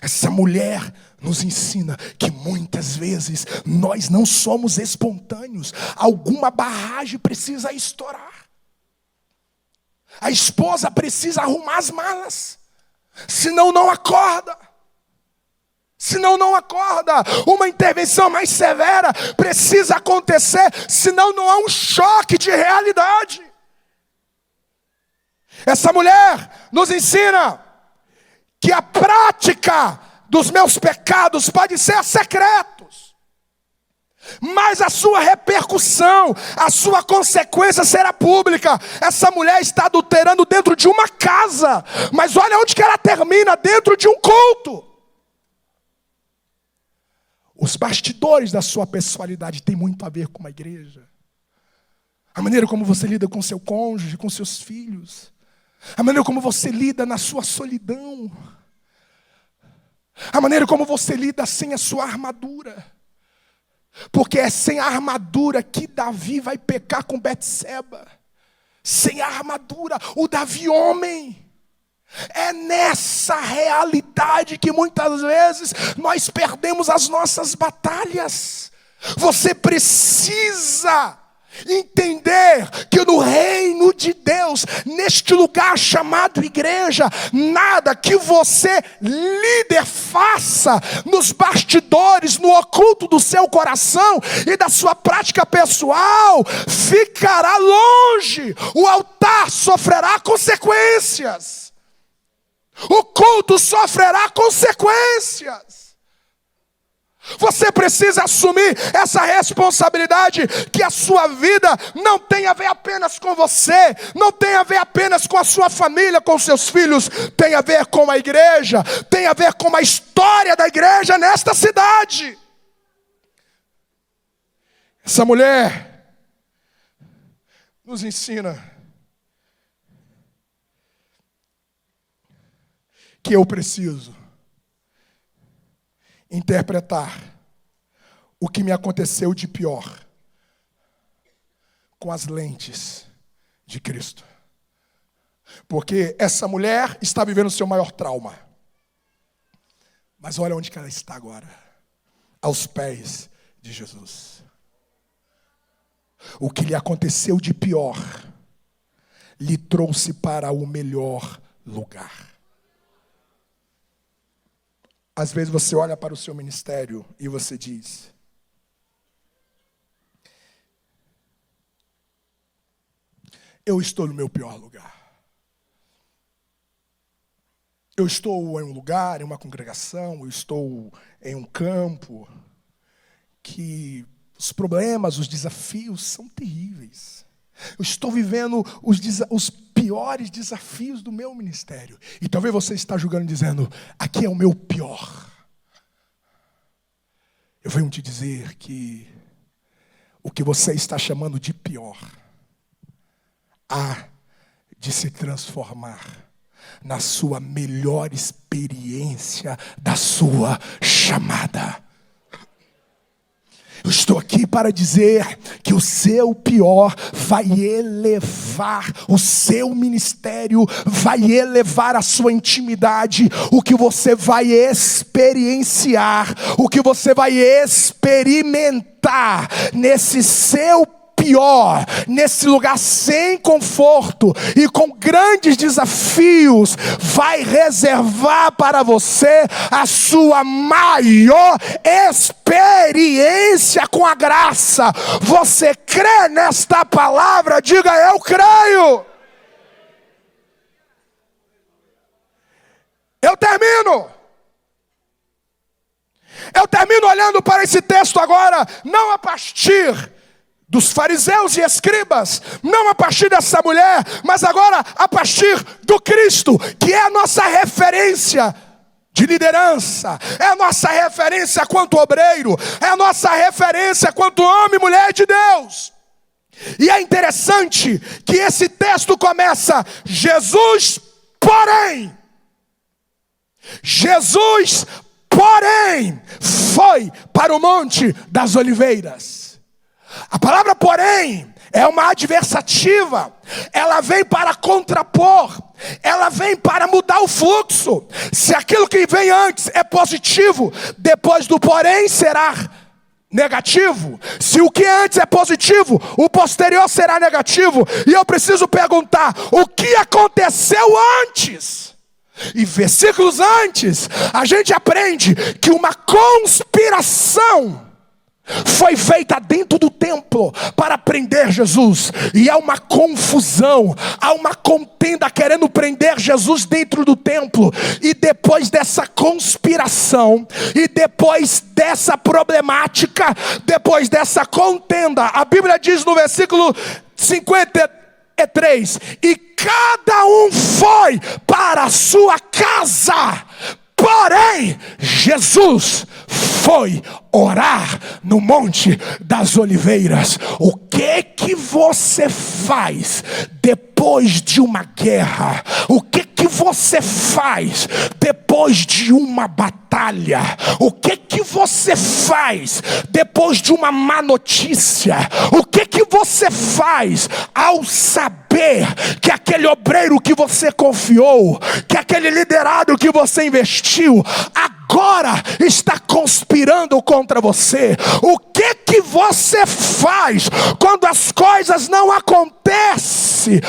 Essa mulher nos ensina que muitas vezes nós não somos espontâneos. Alguma barragem precisa estourar. A esposa precisa arrumar as malas, senão não acorda. Senão não acorda. Uma intervenção mais severa precisa acontecer, senão não há um choque de realidade. Essa mulher nos ensina que a prática dos meus pecados pode ser secretos, mas a sua repercussão, a sua consequência será pública. Essa mulher está adulterando dentro de uma casa, mas olha onde que ela termina: dentro de um culto. Os bastidores da sua pessoalidade têm muito a ver com uma igreja. A maneira como você lida com seu cônjuge, com seus filhos. A maneira como você lida na sua solidão. A maneira como você lida sem a sua armadura. Porque é sem a armadura que Davi vai pecar com Betseba. Sem a armadura, o Davi homem. É nessa realidade que muitas vezes nós perdemos as nossas batalhas. Você precisa Entender que no reino de Deus, neste lugar chamado igreja, nada que você, líder, faça nos bastidores, no oculto do seu coração e da sua prática pessoal, ficará longe. O altar sofrerá consequências. O culto sofrerá consequências. Você precisa assumir essa responsabilidade, que a sua vida não tem a ver apenas com você, não tem a ver apenas com a sua família, com seus filhos, tem a ver com a igreja, tem a ver com a história da igreja nesta cidade. Essa mulher nos ensina que eu preciso interpretar o que me aconteceu de pior com as lentes de Cristo. Porque essa mulher está vivendo o seu maior trauma. Mas olha onde que ela está agora. Aos pés de Jesus. O que lhe aconteceu de pior lhe trouxe para o melhor lugar. Às vezes você olha para o seu ministério e você diz: eu estou no meu pior lugar. Eu estou em um lugar, em uma congregação, eu estou em um campo que os problemas, os desafios são terríveis. Eu estou vivendo os piores desafios do meu ministério. E talvez você está julgando dizendo: aqui é o meu pior. Eu venho te dizer que o que você está chamando de pior há de se transformar na sua melhor experiência da sua chamada. Eu estou aqui para dizer que o seu pior vai elevar o seu ministério, vai elevar a sua intimidade. O que você vai experienciar, o que você vai experimentar nesse seu pior, nesse lugar sem conforto e com grandes desafios, vai reservar para você a sua maior experiência com a graça. Você crê nesta palavra? Diga: eu creio. Eu termino olhando para esse texto agora, não a partir dos fariseus e escribas, não a partir dessa mulher, mas agora a partir do Cristo, que é a nossa referência de liderança, é a nossa referência quanto obreiro, é a nossa referência quanto homem e mulher de Deus. E é interessante que esse texto começa: Jesus, porém, foi para o Monte das Oliveiras. A palavra porém é uma adversativa, ela vem para contrapor, ela vem para mudar o fluxo. Se aquilo que vem antes é positivo, depois do porém será negativo. Se o que antes é positivo, o posterior será negativo. E eu preciso perguntar: o que aconteceu antes? E versículos antes, a gente aprende que uma conspiração foi feita dentro do templo para prender Jesus. E há uma confusão, há uma contenda querendo prender Jesus dentro do templo. E depois dessa conspiração, e depois dessa problemática, depois dessa contenda, a Bíblia diz no versículo 53: e cada um foi para a sua casa. Porém, Jesus foi orar no Monte das Oliveiras. O que você faz depois de uma guerra? O que você faz depois de uma batalha? O que você faz depois de uma má notícia? O que você faz ao saber que aquele obreiro que você confiou, que aquele liderado que você investiu, agora está conspirando contra você. O que você faz quando as coisas não acontecem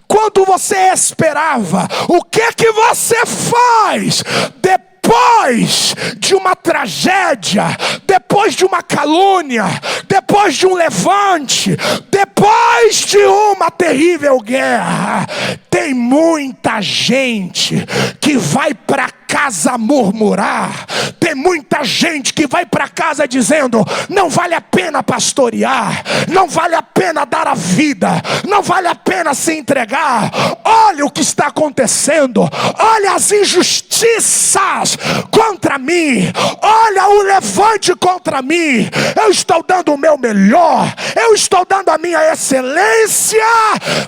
quando você esperava? O que você faz depois de uma tragédia, depois de uma calúnia, depois de um levante, depois de uma terrível guerra? Tem muita gente que vai para casa murmurar. Tem muita gente que vai para casa dizendo: não vale a pena pastorear, não vale a pena dar a vida, não vale a pena se entregar. Olha o que está acontecendo, olha as injustiças contra mim, olha o levante contra mim. Eu estou dando o meu melhor, eu estou dando a minha excelência,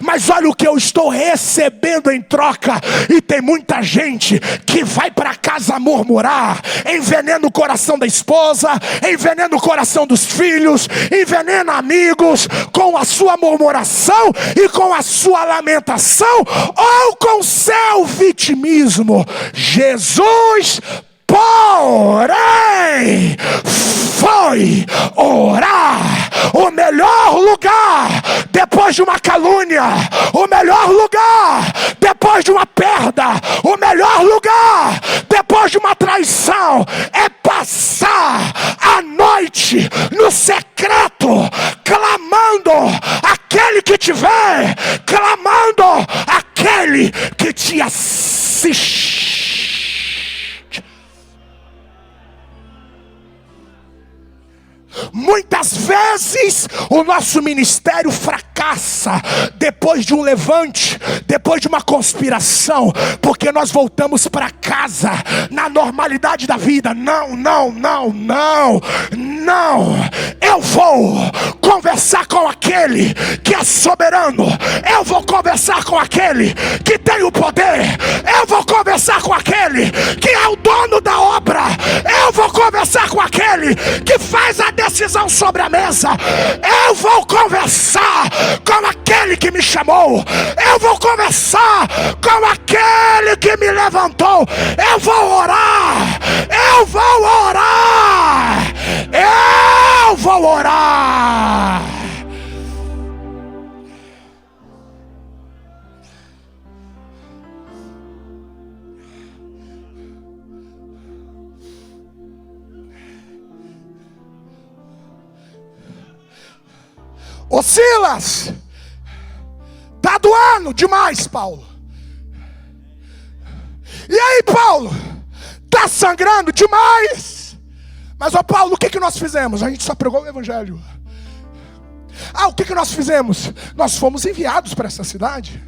mas olha o que eu estou recebendo em troca. E tem muita gente que vai para casa murmurar, envenena o coração da esposa, envenena o coração dos filhos, envenena amigos com a sua murmuração e com a sua lamentação, ou com seu vitimismo. Jesus, porém, foi orar. O melhor lugar depois de uma calúnia, o melhor lugar depois de uma perda, o melhor lugar depois de uma traição é passar a noite no secreto, clamando aquele que te vê, clamando aquele que te assiste. Muitas vezes o nosso ministério fracassa depois de um levante, depois de uma conspiração, porque nós voltamos para casa na normalidade da vida. Não, eu vou conversar com aquele que é soberano, eu vou conversar com aquele que tem o poder, eu vou conversar com aquele que é o dono da obra, eu vou conversar com aquele que faz a decisão sobre a mesa, eu vou conversar com aquele que me chamou, eu vou conversar com aquele que me levantou, eu vou orar, eu vou orar, eu vou orar. Ô Silas, tá doendo demais, Paulo. E aí, Paulo, tá sangrando demais. Mas, ô Paulo, o que nós fizemos? A gente só pregou o evangelho. O que nós fizemos? Nós fomos enviados para essa cidade,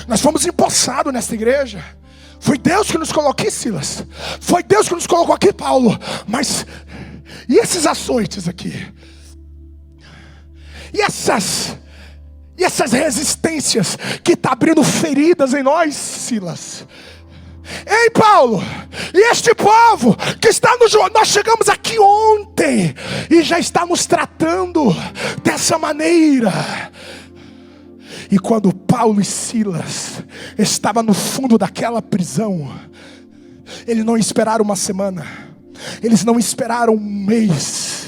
nós fomos empossados nessa igreja. Foi Deus que nos colocou aqui, Silas. Foi Deus que nos colocou aqui, Paulo. Mas, e esses açoites aqui? E essas resistências que está abrindo feridas em nós, Silas? Ei, Paulo, e este povo que está no jogo, nós chegamos aqui ontem e já está nos tratando dessa maneira. E quando Paulo e Silas estavam no fundo daquela prisão, eles não esperaram uma semana, eles não esperaram um mês.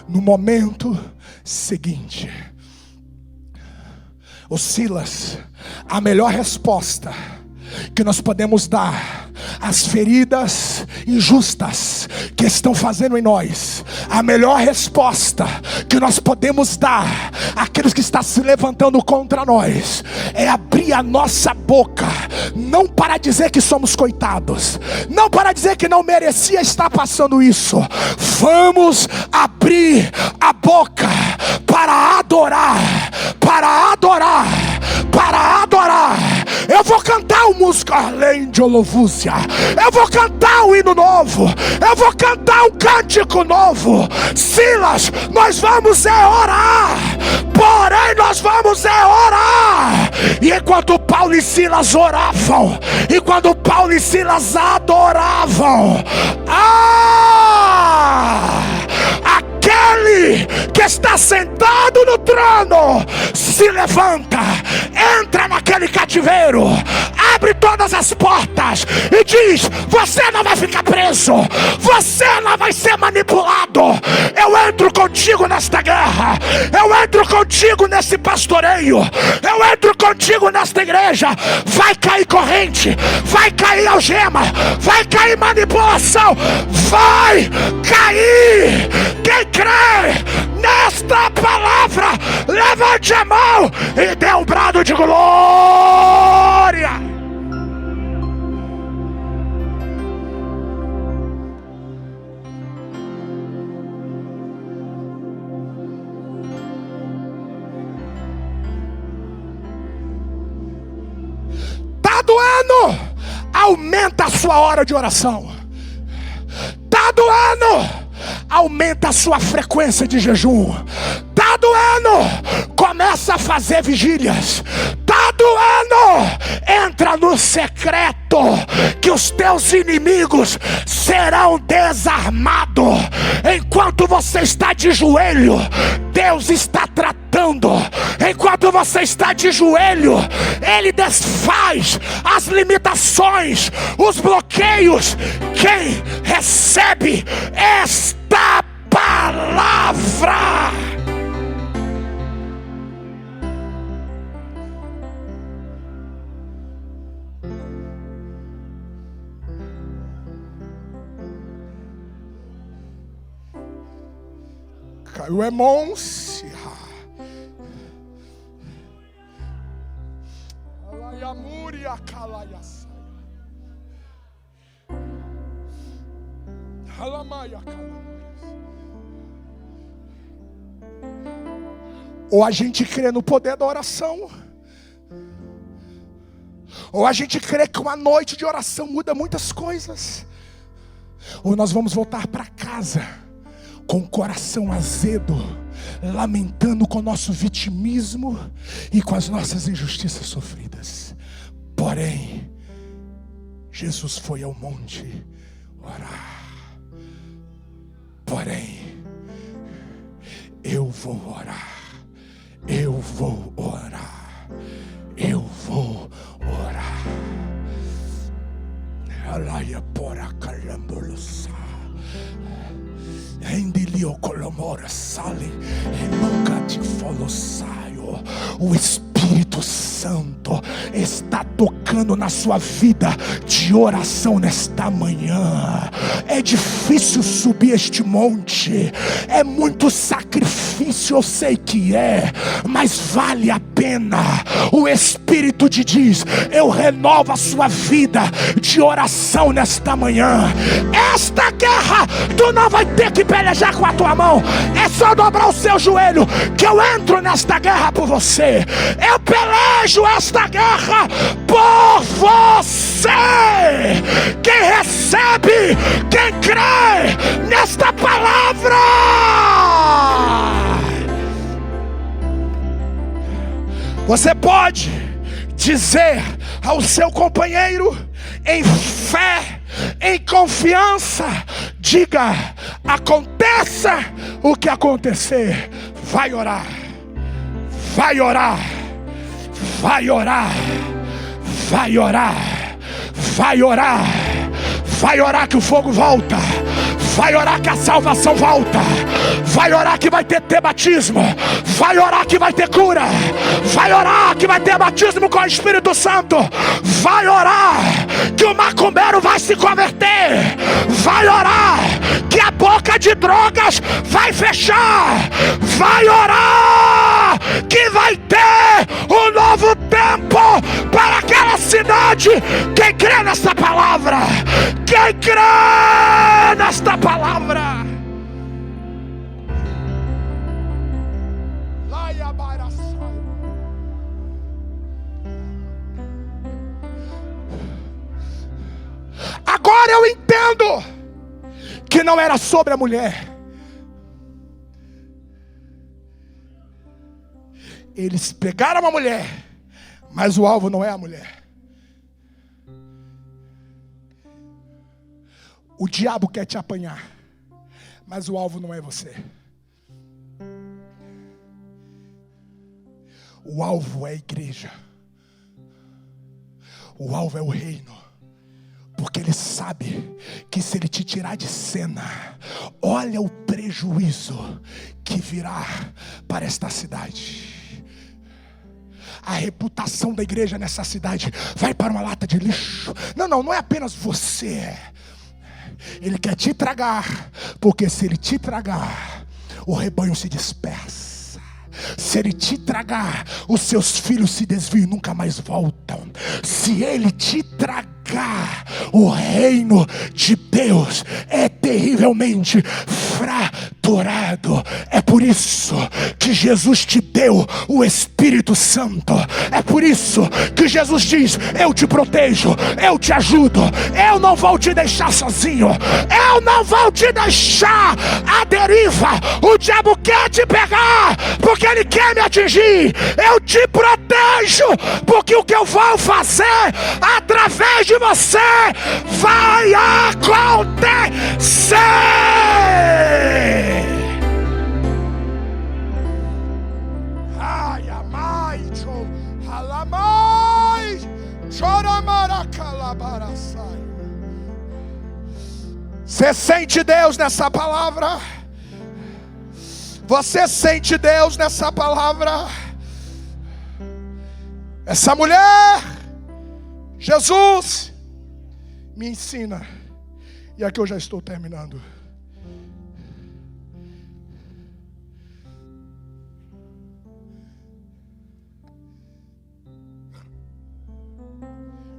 No momento seguinte, o Silas, a melhor resposta que nós podemos dar às feridas injustas que estão fazendo em nós, a melhor resposta que nós podemos dar àqueles que estão se levantando contra nós, é abrir a nossa boca, não para dizer que somos coitados, não para dizer que não merecia estar passando isso. Vamos abrir a boca para adorar, para adorar, para adorar. Eu vou cantar o músico além de Olovúcia, eu vou cantar o hino novo, eu vou cantar um cântico novo. Silas, nós vamos orar, porém nós vamos orar. E enquanto Paulo e Silas oravam, e quando Paulo e Silas adoravam, aquele que está sentado no trono se levanta, cativeiro, abre todas as portas e diz: você não vai ficar preso, você não vai ser manipulado. Eu entro contigo nesta guerra, eu entro contigo nesse pastoreio, eu entro contigo nesta igreja. Vai cair corrente, vai cair algema, vai cair manipulação, vai cair. Quem crê nesta palavra, levante a mão e dê um brado de glória. Tá doendo? Aumenta a sua hora de oração. Tá doendo? Aumenta a sua frequência de jejum. Tá doendo? Começa a fazer vigílias. Tá doendo? Entra no secreto, que os teus inimigos serão desarmados. Enquanto você está de joelho, Deus está tratando. Enquanto você está de joelho, Ele desfaz as limitações, os bloqueios. Quem recebe esta palavra? Caiu emôncia. Alaiamuria calaiaça. Alamaia calamaia. Ou a gente crê no poder da oração, ou a gente crê que uma noite de oração muda muitas coisas, ou nós vamos voltar para casa com o coração azedo, lamentando com o nosso vitimismo e com as nossas injustiças sofridas. Porém, Jesus foi ao monte orar. Porém, eu vou orar. Eu vou orar. Eu vou orar. Alaia pora calambolosa. Endilio colomora sale e nunca te folossaio. O Espírito Santo está tocando na sua vida de oração nesta manhã. É difícil subir este monte, é muito sacrifício, eu sei que é, mas vale a pena. O Espírito te diz: eu renovo a sua vida de oração nesta manhã. Esta guerra tu não vai ter que pelejar com a tua mão, é só dobrar o seu joelho que eu entro nesta guerra por você. Eu pelejo esta guerra por você. Quem recebe, quem crê nesta palavra, você pode dizer ao seu companheiro em fé, em confiança, diga: aconteça o que acontecer, vai orar, vai orar, vai orar, vai orar, vai orar, vai orar que o fogo volta, vai orar que a salvação volta, vai orar que vai ter batismo, vai orar que vai ter cura, vai orar que vai ter batismo com o Espírito Santo, vai orar que o macumbeiro vai se converter, vai orar que a boca de drogas vai fechar, vai orar que vai ter um novo tempo para aquela cidade. Quem crê nessa palavra? Quem crê nesta palavra? Agora eu entendo que não era sobre a mulher. Eles pegaram uma mulher, mas o alvo não é a mulher. O diabo quer te apanhar, mas o alvo não é você. O alvo é a igreja. O alvo é o reino. Porque ele sabe que se ele te tirar de cena, olha o prejuízo que virá para esta cidade. A reputação da igreja nessa cidade vai para uma lata de lixo. Não é apenas você. Ele quer te tragar, porque se ele te tragar, o rebanho se dispersa. Se ele te tragar, os seus filhos se desviam e nunca mais voltam. Se ele te tragar, o reino de Deus é terrivelmente fraturado. É por isso que Jesus te deu o Espírito Santo. É por isso que Jesus diz: eu te protejo, eu te ajudo, eu não vou te deixar sozinho, eu não vou te deixar à deriva. O diabo quer te pegar, porque ele quer me atingir. Eu te protejo, porque o que eu vou fazer através de você vai acontecer. Ai, amai, alamai, choramaracalabarasai. Você sente Deus nessa palavra? Você sente Deus nessa palavra? Essa mulher, Jesus, me ensina. E aqui eu já estou terminando.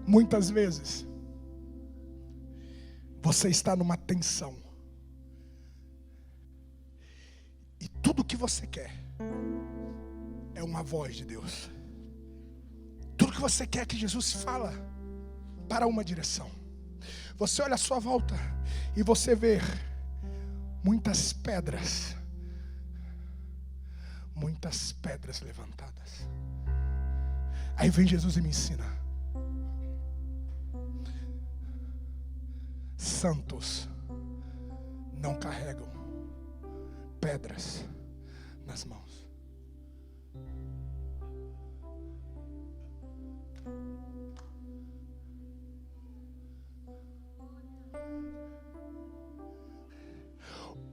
Muitas vezes, você está numa tensão. E tudo que você quer é uma voz de Deus. Tudo que você quer é que Jesus fala para uma direção. Você olha à sua volta e você vê muitas pedras levantadas. Aí vem Jesus e me ensina: santos não carregam pedras nas mãos.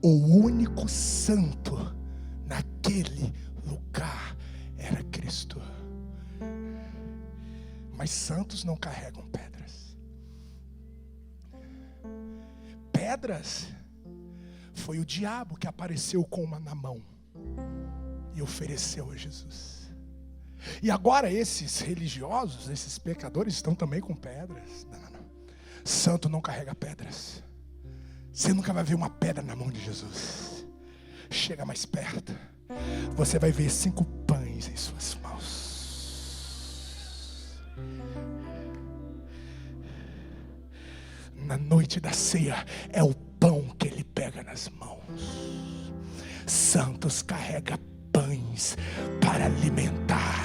O único santo naquele lugar era Cristo. Mas santos não carregam pedras. Pedras foi o diabo que apareceu com uma na mão e ofereceu a Jesus. E agora esses religiosos, esses pecadores estão também com pedras. Não. Santo não carrega pedras. Você nunca vai ver uma pedra na mão de Jesus. Chega mais perto, você vai ver 5 pães em suas mãos. Na noite da ceia é o pão que ele pega nas mãos. Santos carrega pães para alimentar.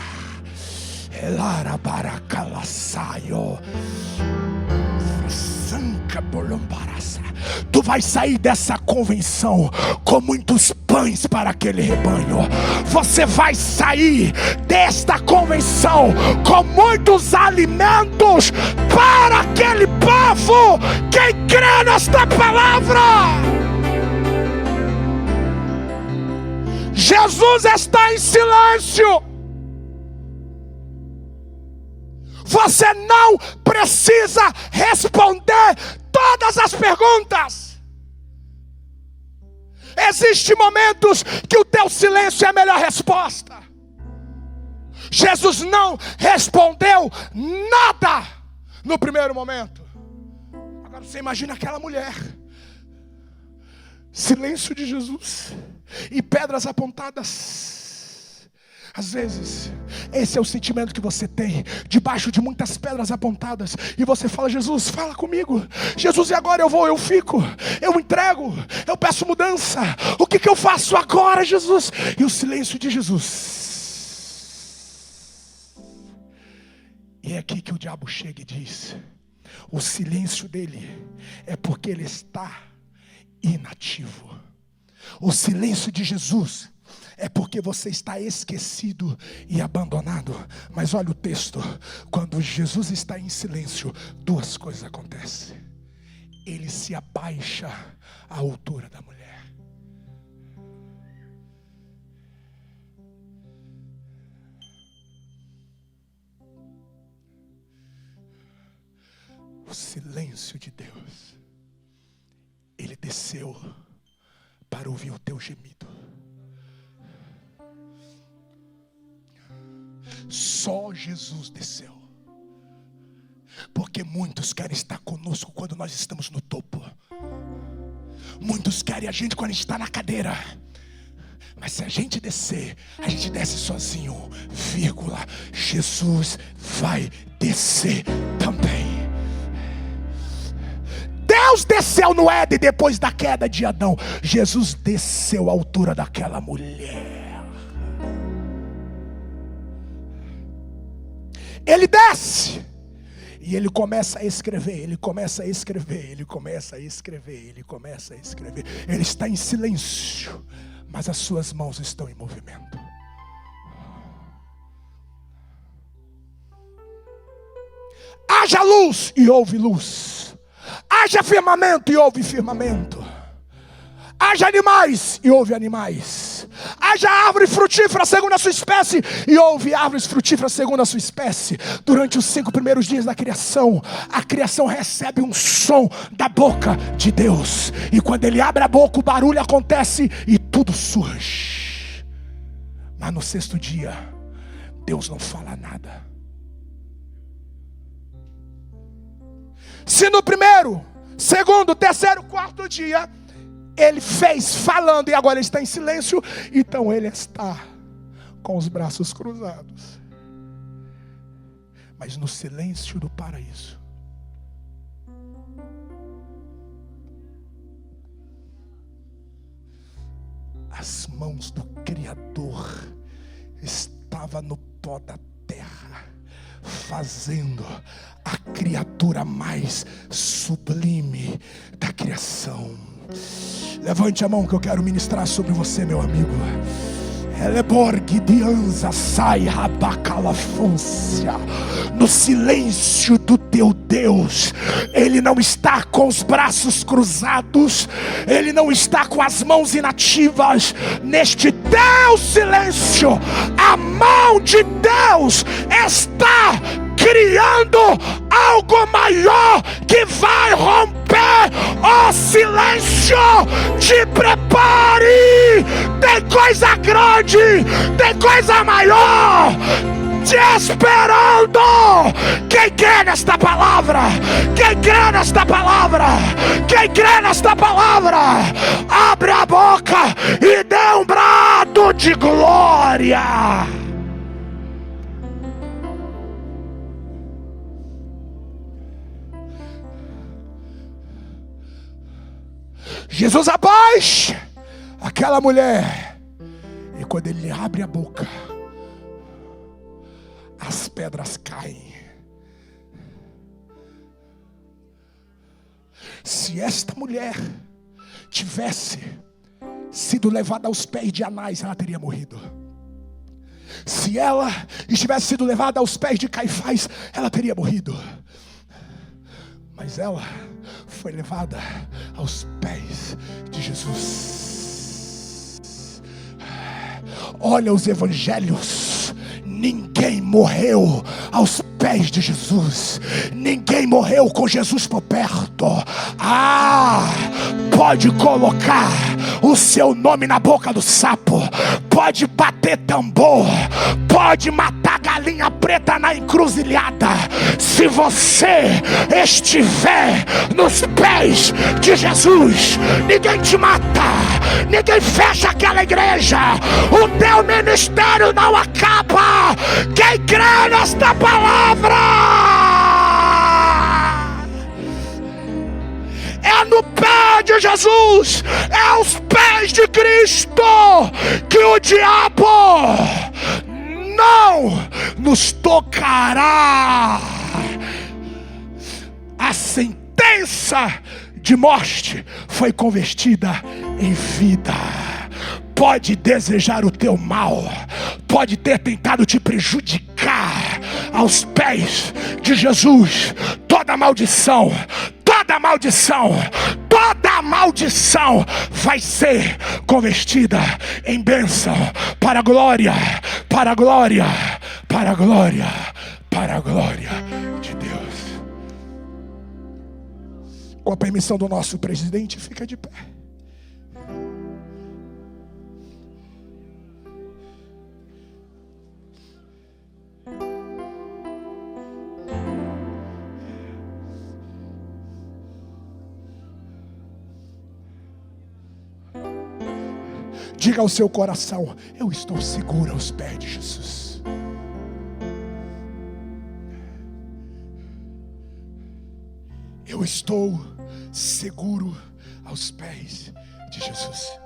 Tu vai sair dessa convenção com muitos pães para aquele rebanho. Você vai sair desta convenção com muitos alimentos para aquele povo. Quem crê nesta palavra? Jesus está em silêncio. Você não precisa responder todas as perguntas. Existem momentos que o teu silêncio é a melhor resposta. Jesus não respondeu nada no primeiro momento. Agora você imagina aquela mulher. Silêncio de Jesus e pedras apontadas. Às vezes, esse é o sentimento que você tem, debaixo de muitas pedras apontadas, e você fala: Jesus, fala comigo. Jesus, e agora eu fico, eu entrego, eu peço mudança. O que eu faço agora, Jesus? E o silêncio de Jesus. E é aqui que o diabo chega e diz: o silêncio dele é porque ele está inativo. O silêncio de Jesus é porque você está esquecido e abandonado. Mas olha o texto: quando Jesus está em silêncio, duas coisas acontecem. Ele se abaixa à altura da mulher. O silêncio de Deus. Ele desceu para ouvir o teu gemido. Só Jesus desceu. Porque muitos querem estar conosco quando nós estamos no topo. Muitos querem a gente quando a gente está na cadeira. Mas se a gente descer, a gente desce sozinho, vírgula. Jesus vai descer também. Deus desceu no Éden depois da queda de Adão. Jesus desceu à altura daquela mulher. Ele desce e ele começa a escrever. Ele começa a escrever. Ele começa a escrever. Ele começa a escrever. Ele está em silêncio, mas as suas mãos estão em movimento. Haja luz e houve luz. Haja firmamento e houve firmamento. Haja animais e houve animais. Haja árvore frutífera segundo a sua espécie e houve árvores frutíferas segundo a sua espécie. Durante os 5 primeiros dias da criação, a criação recebe um som da boca de Deus. E quando ele abre a boca, o barulho acontece e tudo surge. Mas no 6º dia, Deus não fala nada. Se no 1º, 2º, 3º, 4º dia ele fez falando e agora ele está em silêncio, então ele está com os braços cruzados. Mas no silêncio do paraíso, as mãos do Criador estavam no pó da terra, fazendo a criatura mais sublime da criação. Levante a mão que eu quero ministrar sobre você, meu amigo. No silêncio do teu Deus, Ele não está com os braços cruzados, Ele não está com as mãos inativas. Neste teu silêncio, a mão de Deus está criando algo maior que vai romper o silêncio. Te prepare, tem coisa grande, tem coisa maior te esperando. Quem crê nesta palavra? Quem crê nesta palavra? Quem crê nesta palavra? Abre a boca e dê um brado de glória. Jesus abaixa aquela mulher, e quando ele abre a boca, as pedras caem. Se esta mulher tivesse sido levada aos pés de Anás, ela teria morrido. Se ela tivesse sido levada aos pés de Caifás, ela teria morrido. Mas ela foi levada aos pés de Jesus. Olha os evangelhos. Ninguém morreu aos pés de Jesus. Ninguém morreu com Jesus por perto. Pode colocar o seu nome na boca do sapo, pode bater tambor, pode matar galinha preta na encruzilhada. Se você estiver nos pés de Jesus, ninguém te mata, ninguém fecha aquela igreja, o teu ministério não acaba. Quem crê nesta palavra? É no pé de Jesus, é aos pés de Cristo que o diabo não nos tocará. A sentença de morte foi convertida em vida. pode desejar o teu mal, pode ter tentado te prejudicar, aos pés de Jesus, toda maldição vai ser convertida em bênção, para a glória de Deus. Com a permissão do nosso presidente, fica de pé. Diga ao seu coração: eu estou seguro aos pés de Jesus. Eu estou seguro aos pés de Jesus.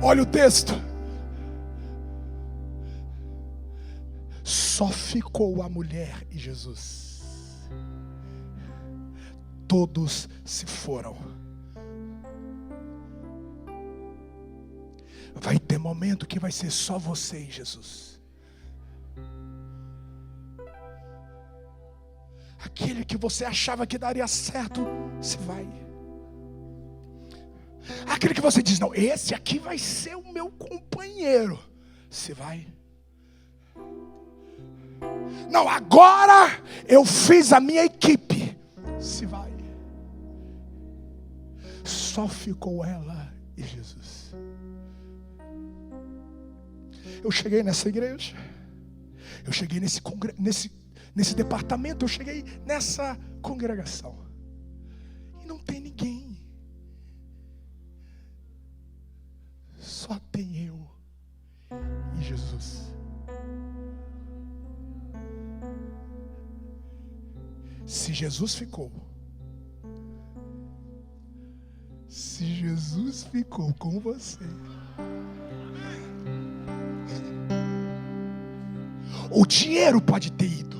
Olha o texto. Só ficou a mulher e Jesus. Todos se foram. Vai ter momento que vai ser só você e Jesus. Aquele que você achava que daria certo, se vai. Aquele que você diz: não, esse aqui vai ser o meu companheiro, se vai. Não, agora eu fiz a minha equipe, se vai. Só ficou ela e Jesus. Eu cheguei nessa igreja, eu cheguei nesse departamento, eu cheguei nessa congregação, e não tem ninguém, só tem eu e Jesus. Se Jesus ficou com você, o dinheiro pode ter ido,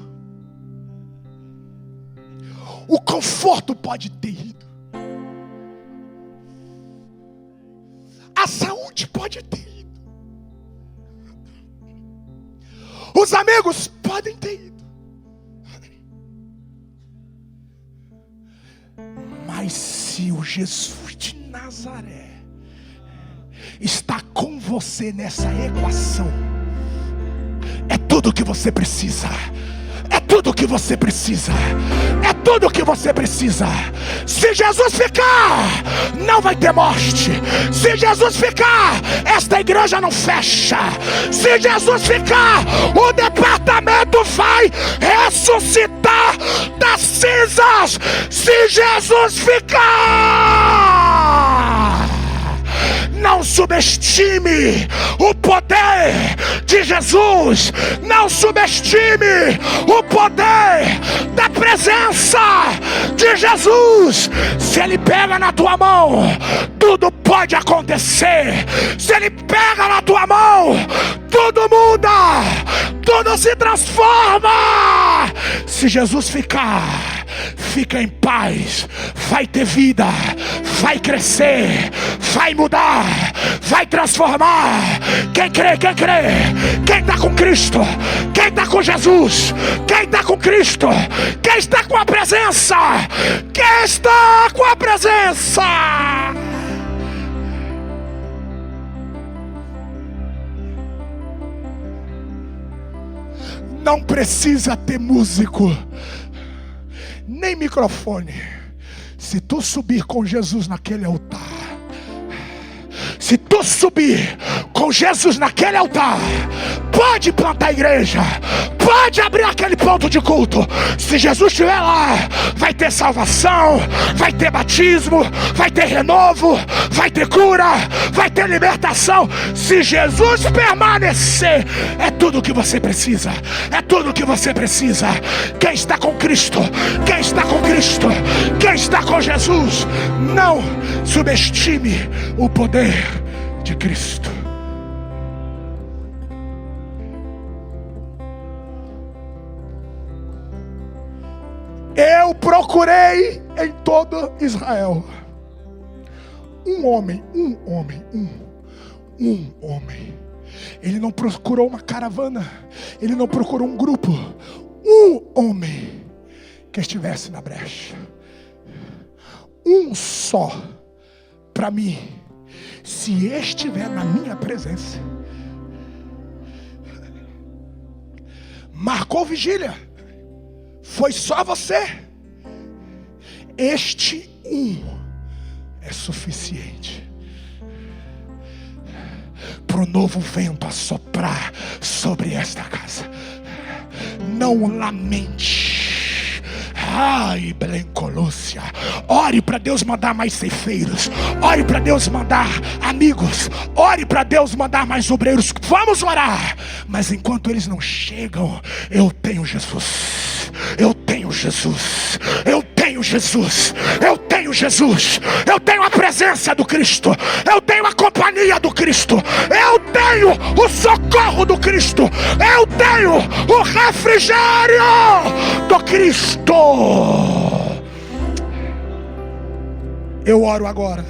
o conforto pode ter ido, a saúde pode ter ido, os amigos podem ter ido, mas se o Jesus de Nazaré está com você nessa equação, é tudo que você precisa. É tudo que você precisa. É tudo que você precisa. Se Jesus ficar, não vai ter morte. Se Jesus ficar, esta igreja não fecha. Se Jesus ficar, o departamento vai ressuscitar das cinzas. Se Jesus ficar, não subestime o poder de Jesus. Não subestime o poder da presença de Jesus. Se Ele pega na tua mão, tudo pode acontecer. Se Ele pega na tua mão, tudo muda, tudo se transforma. Se Jesus ficar, fica em paz, vai ter vida, vai crescer, vai mudar, vai transformar. Quem crê, quem crê, quem está com Cristo, quem está com Jesus, quem está com Cristo, quem está com a presença, quem está com a presença. Não precisa ter músico, nem microfone. Se tu subir com Jesus naquele altar, se tu subir com Jesus naquele altar, pode plantar a igreja, pode abrir aquele ponto de culto. Se Jesus estiver lá, vai ter salvação, vai ter batismo, vai ter renovo, vai ter cura, vai ter libertação. Se Jesus permanecer, é tudo o que você precisa. É tudo o que você precisa. Quem está com Cristo, quem está com Cristo, quem está com Jesus, não subestime o poder de Cristo. Eu procurei em todo Israel um homem. Ele não procurou uma caravana, ele não procurou um grupo. Um homem que estivesse na brecha. Um só, para mim, se estiver na minha presença. Marcou vigília, foi só você. Este um é suficiente para o novo vento assoprar sobre esta casa. Não lamente. Ai, Blencolúcia. Ore para Deus mandar mais ceifeiros. Ore para Deus mandar amigos. Ore para Deus mandar mais obreiros. Vamos orar. Mas enquanto eles não chegam, eu tenho Jesus. Eu tenho Jesus. Eu tenho Jesus. Eu tenho Jesus. Eu tenho a presença do Cristo. Eu tenho a companhia do Cristo. Eu tenho o socorro do Cristo. Eu tenho o refrigério do Cristo. Eu oro agora.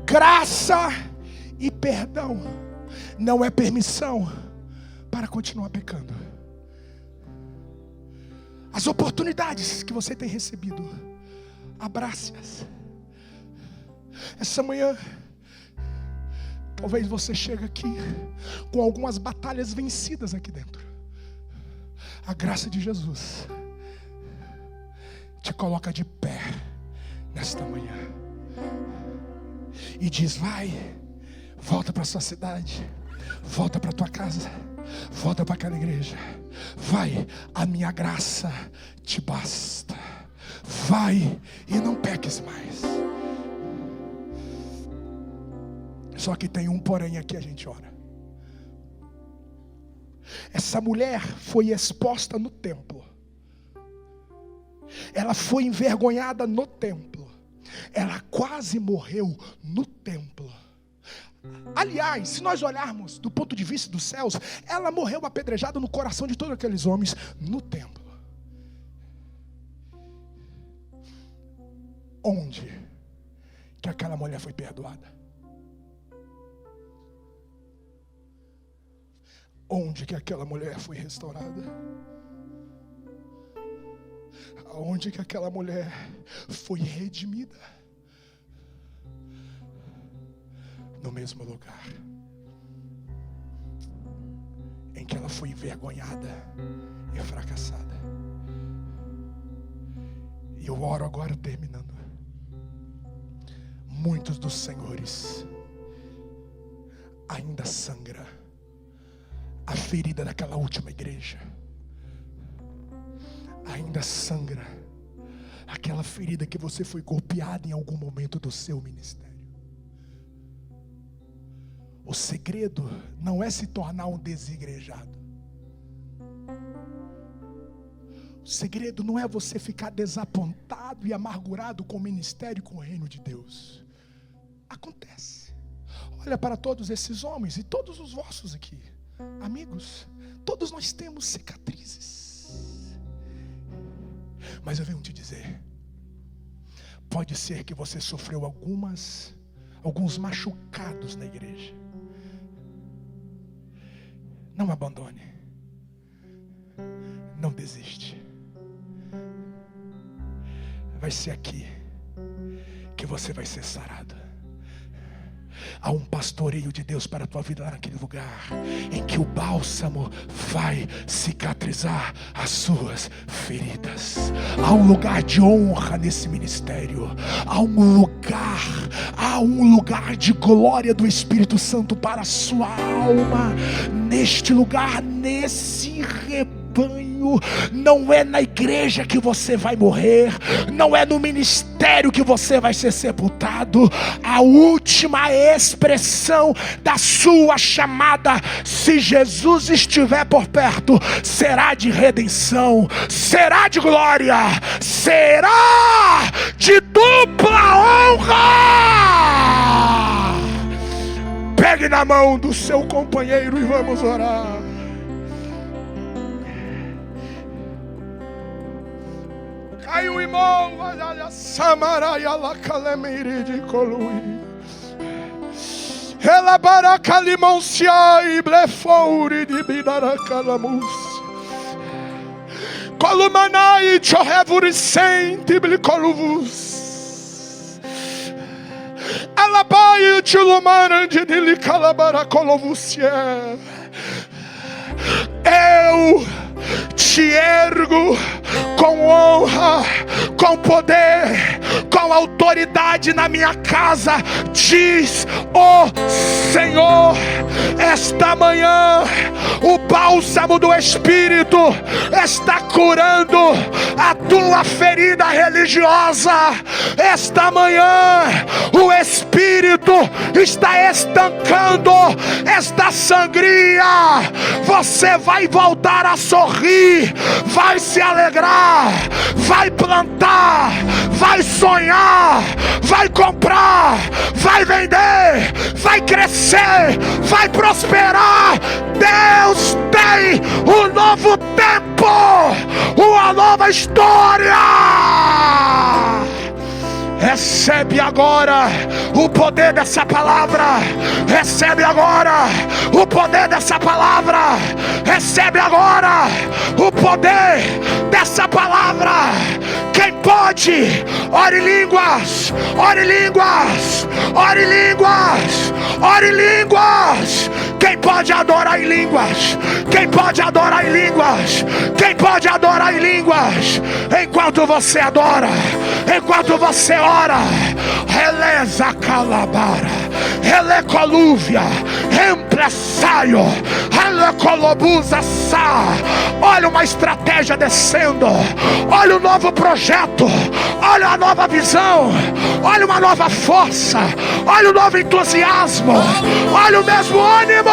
Graça e perdão não é permissão para continuar pecando. As oportunidades que você tem recebido, abrace-as. Essa manhã, talvez você chegue aqui com algumas batalhas vencidas aqui dentro. A graça de Jesus te coloca de pé nesta manhã e diz: vai, volta para sua cidade, volta para tua casa, volta para aquela igreja. Vai, a minha graça te basta. Vai e não peques mais. Só que tem um porém aqui, a gente ora. Essa mulher foi exposta no templo. Ela foi envergonhada no templo. Ela quase morreu no templo. Aliás, se nós olharmos do ponto de vista dos céus, ela morreu apedrejada no coração de todos aqueles homens no templo. Onde que aquela mulher foi perdoada? Onde que aquela mulher foi restaurada? Onde que aquela mulher foi redimida? No mesmo lugar em que ela foi envergonhada e fracassada. E eu oro agora terminando. Muitos dos senhores ainda sangra a ferida daquela última igreja. Ainda sangra aquela ferida que você foi golpeado em algum momento do seu ministério. O segredo não é se tornar um desigrejado. O segredo não é você ficar desapontado e amargurado com o ministério e com o reino de Deus. Acontece. Olha para todos esses homens e todos os vossos aqui, amigos, todos nós temos cicatrizes. Mas eu venho te dizer, pode ser que você sofreu alguns machucados na igreja. Não abandone. Não desiste. Vai ser aqui que você vai ser sarado. Há um pastoreio de Deus para a tua vida lá naquele lugar, em que o bálsamo vai cicatrizar as suas feridas. Há um lugar de honra nesse ministério. Há um lugar de glória do Espírito Santo para a sua alma. Neste lugar, nesse rebanho. Não é na igreja que você vai morrer, não é no ministério que você vai ser sepultado. A última expressão da sua chamada, se Jesus estiver por perto, será de redenção, será de glória, será de dupla honra. Pegue Pegue na mão do seu companheiro e vamos orar. Caiu o irmão, olha, Samaraia la calemiri de colui. Ela baraca limãocia e blefouri de bidaracalamúcia. Columanai chorrevuricente blicoluvus. Ela bai chulumarande de licalabaracolovúcia. Eu te ergo com honra, com poder, com autoridade na minha casa, diz o Senhor. Esta manhã o bálsamo do Espírito está curando a tua ferida religiosa. Esta manhã o Espírito está estancando esta sangria. Você vai voltar a sorrir, vai se alegrar, vai plantar, vai sonhar, vai comprar, vai vender, vai crescer, vai prosperar. Deus tem um novo tempo, uma nova história. Recebe agora o poder dessa palavra. Recebe agora o poder dessa palavra. Recebe agora o poder dessa palavra. Quem pode, ore em línguas, ore em línguas, ore em línguas, ore em línguas. Quem pode adorar em línguas? Quem pode adorar em línguas? Quem pode adorar em línguas? Enquanto você adora, enquanto você ora, releza calabara, relecolúvia, empresário, relecolobusa sa. Olha uma estratégia descendo, olha um novo projeto, olha a nova visão, olha uma nova força, olha um novo entusiasmo, olha o mesmo ânimo.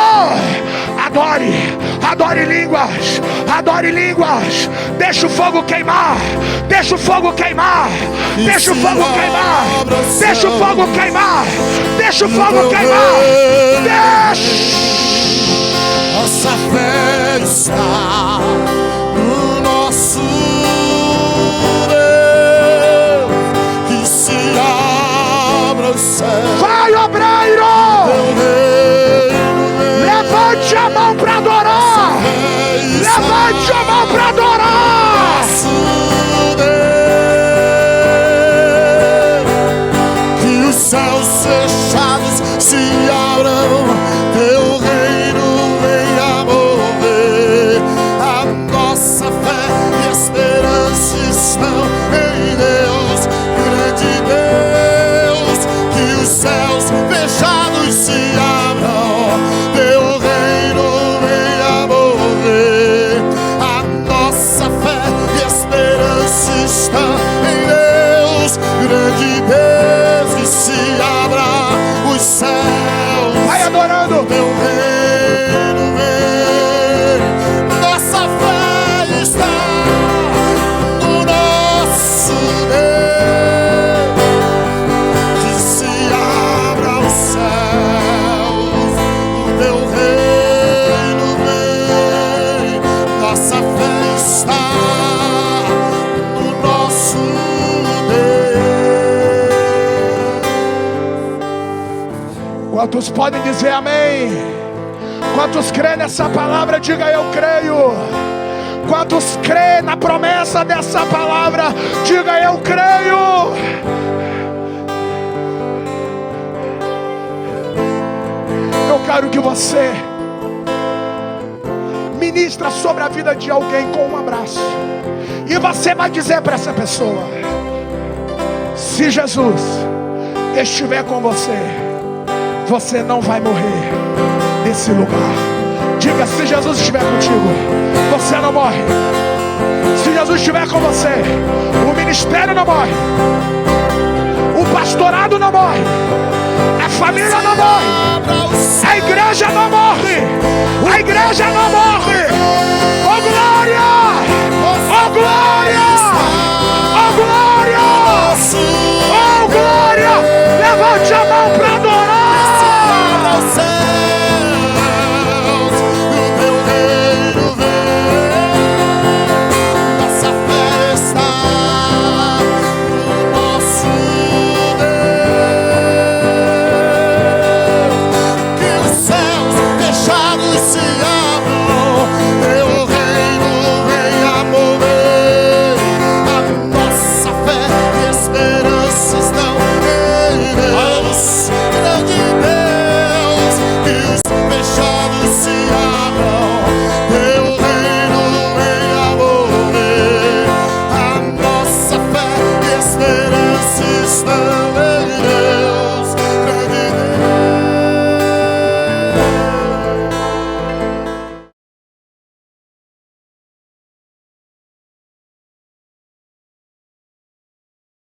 Adore, adore línguas, adore línguas. Deixa o fogo queimar, deixa o fogo queimar, deixa o fogo queimar, deixa o fogo queimar, deixa o fogo queimar, deixa. Nossa fé está no nosso Deus, que se abra os céus. Vai, obreiro! Levante a mão para adorar! Levante a mão para adorar! Que os céus fechados se abram, teu reino venha mover. A nossa fé e esperança estão em Deus, grande Deus. Que os céus fechados se abram, teu reino venha mover. A nossa fé e esperança estão em Deus, grande Deus. Que se abra os céus, Vai adorando! teu reino vem. Nossa fé está no nosso Deus, que se abra os céus, o teu reino vem. Nossa fé está no nosso Deus. Quantos podem dizer amém? Quantos creem nessa palavra, diga eu creio. Quantos creem na promessa dessa palavra, diga eu creio. Eu quero que você ministra sobre a vida de alguém com um abraço. E você vai dizer para essa pessoa: se Jesus estiver com você, você não vai morrer nesse lugar. Diga: se Jesus estiver contigo, você não morre. Se Jesus estiver com você, o ministério não morre, o pastorado não morre, a família não morre, a igreja não morre, a igreja não morre.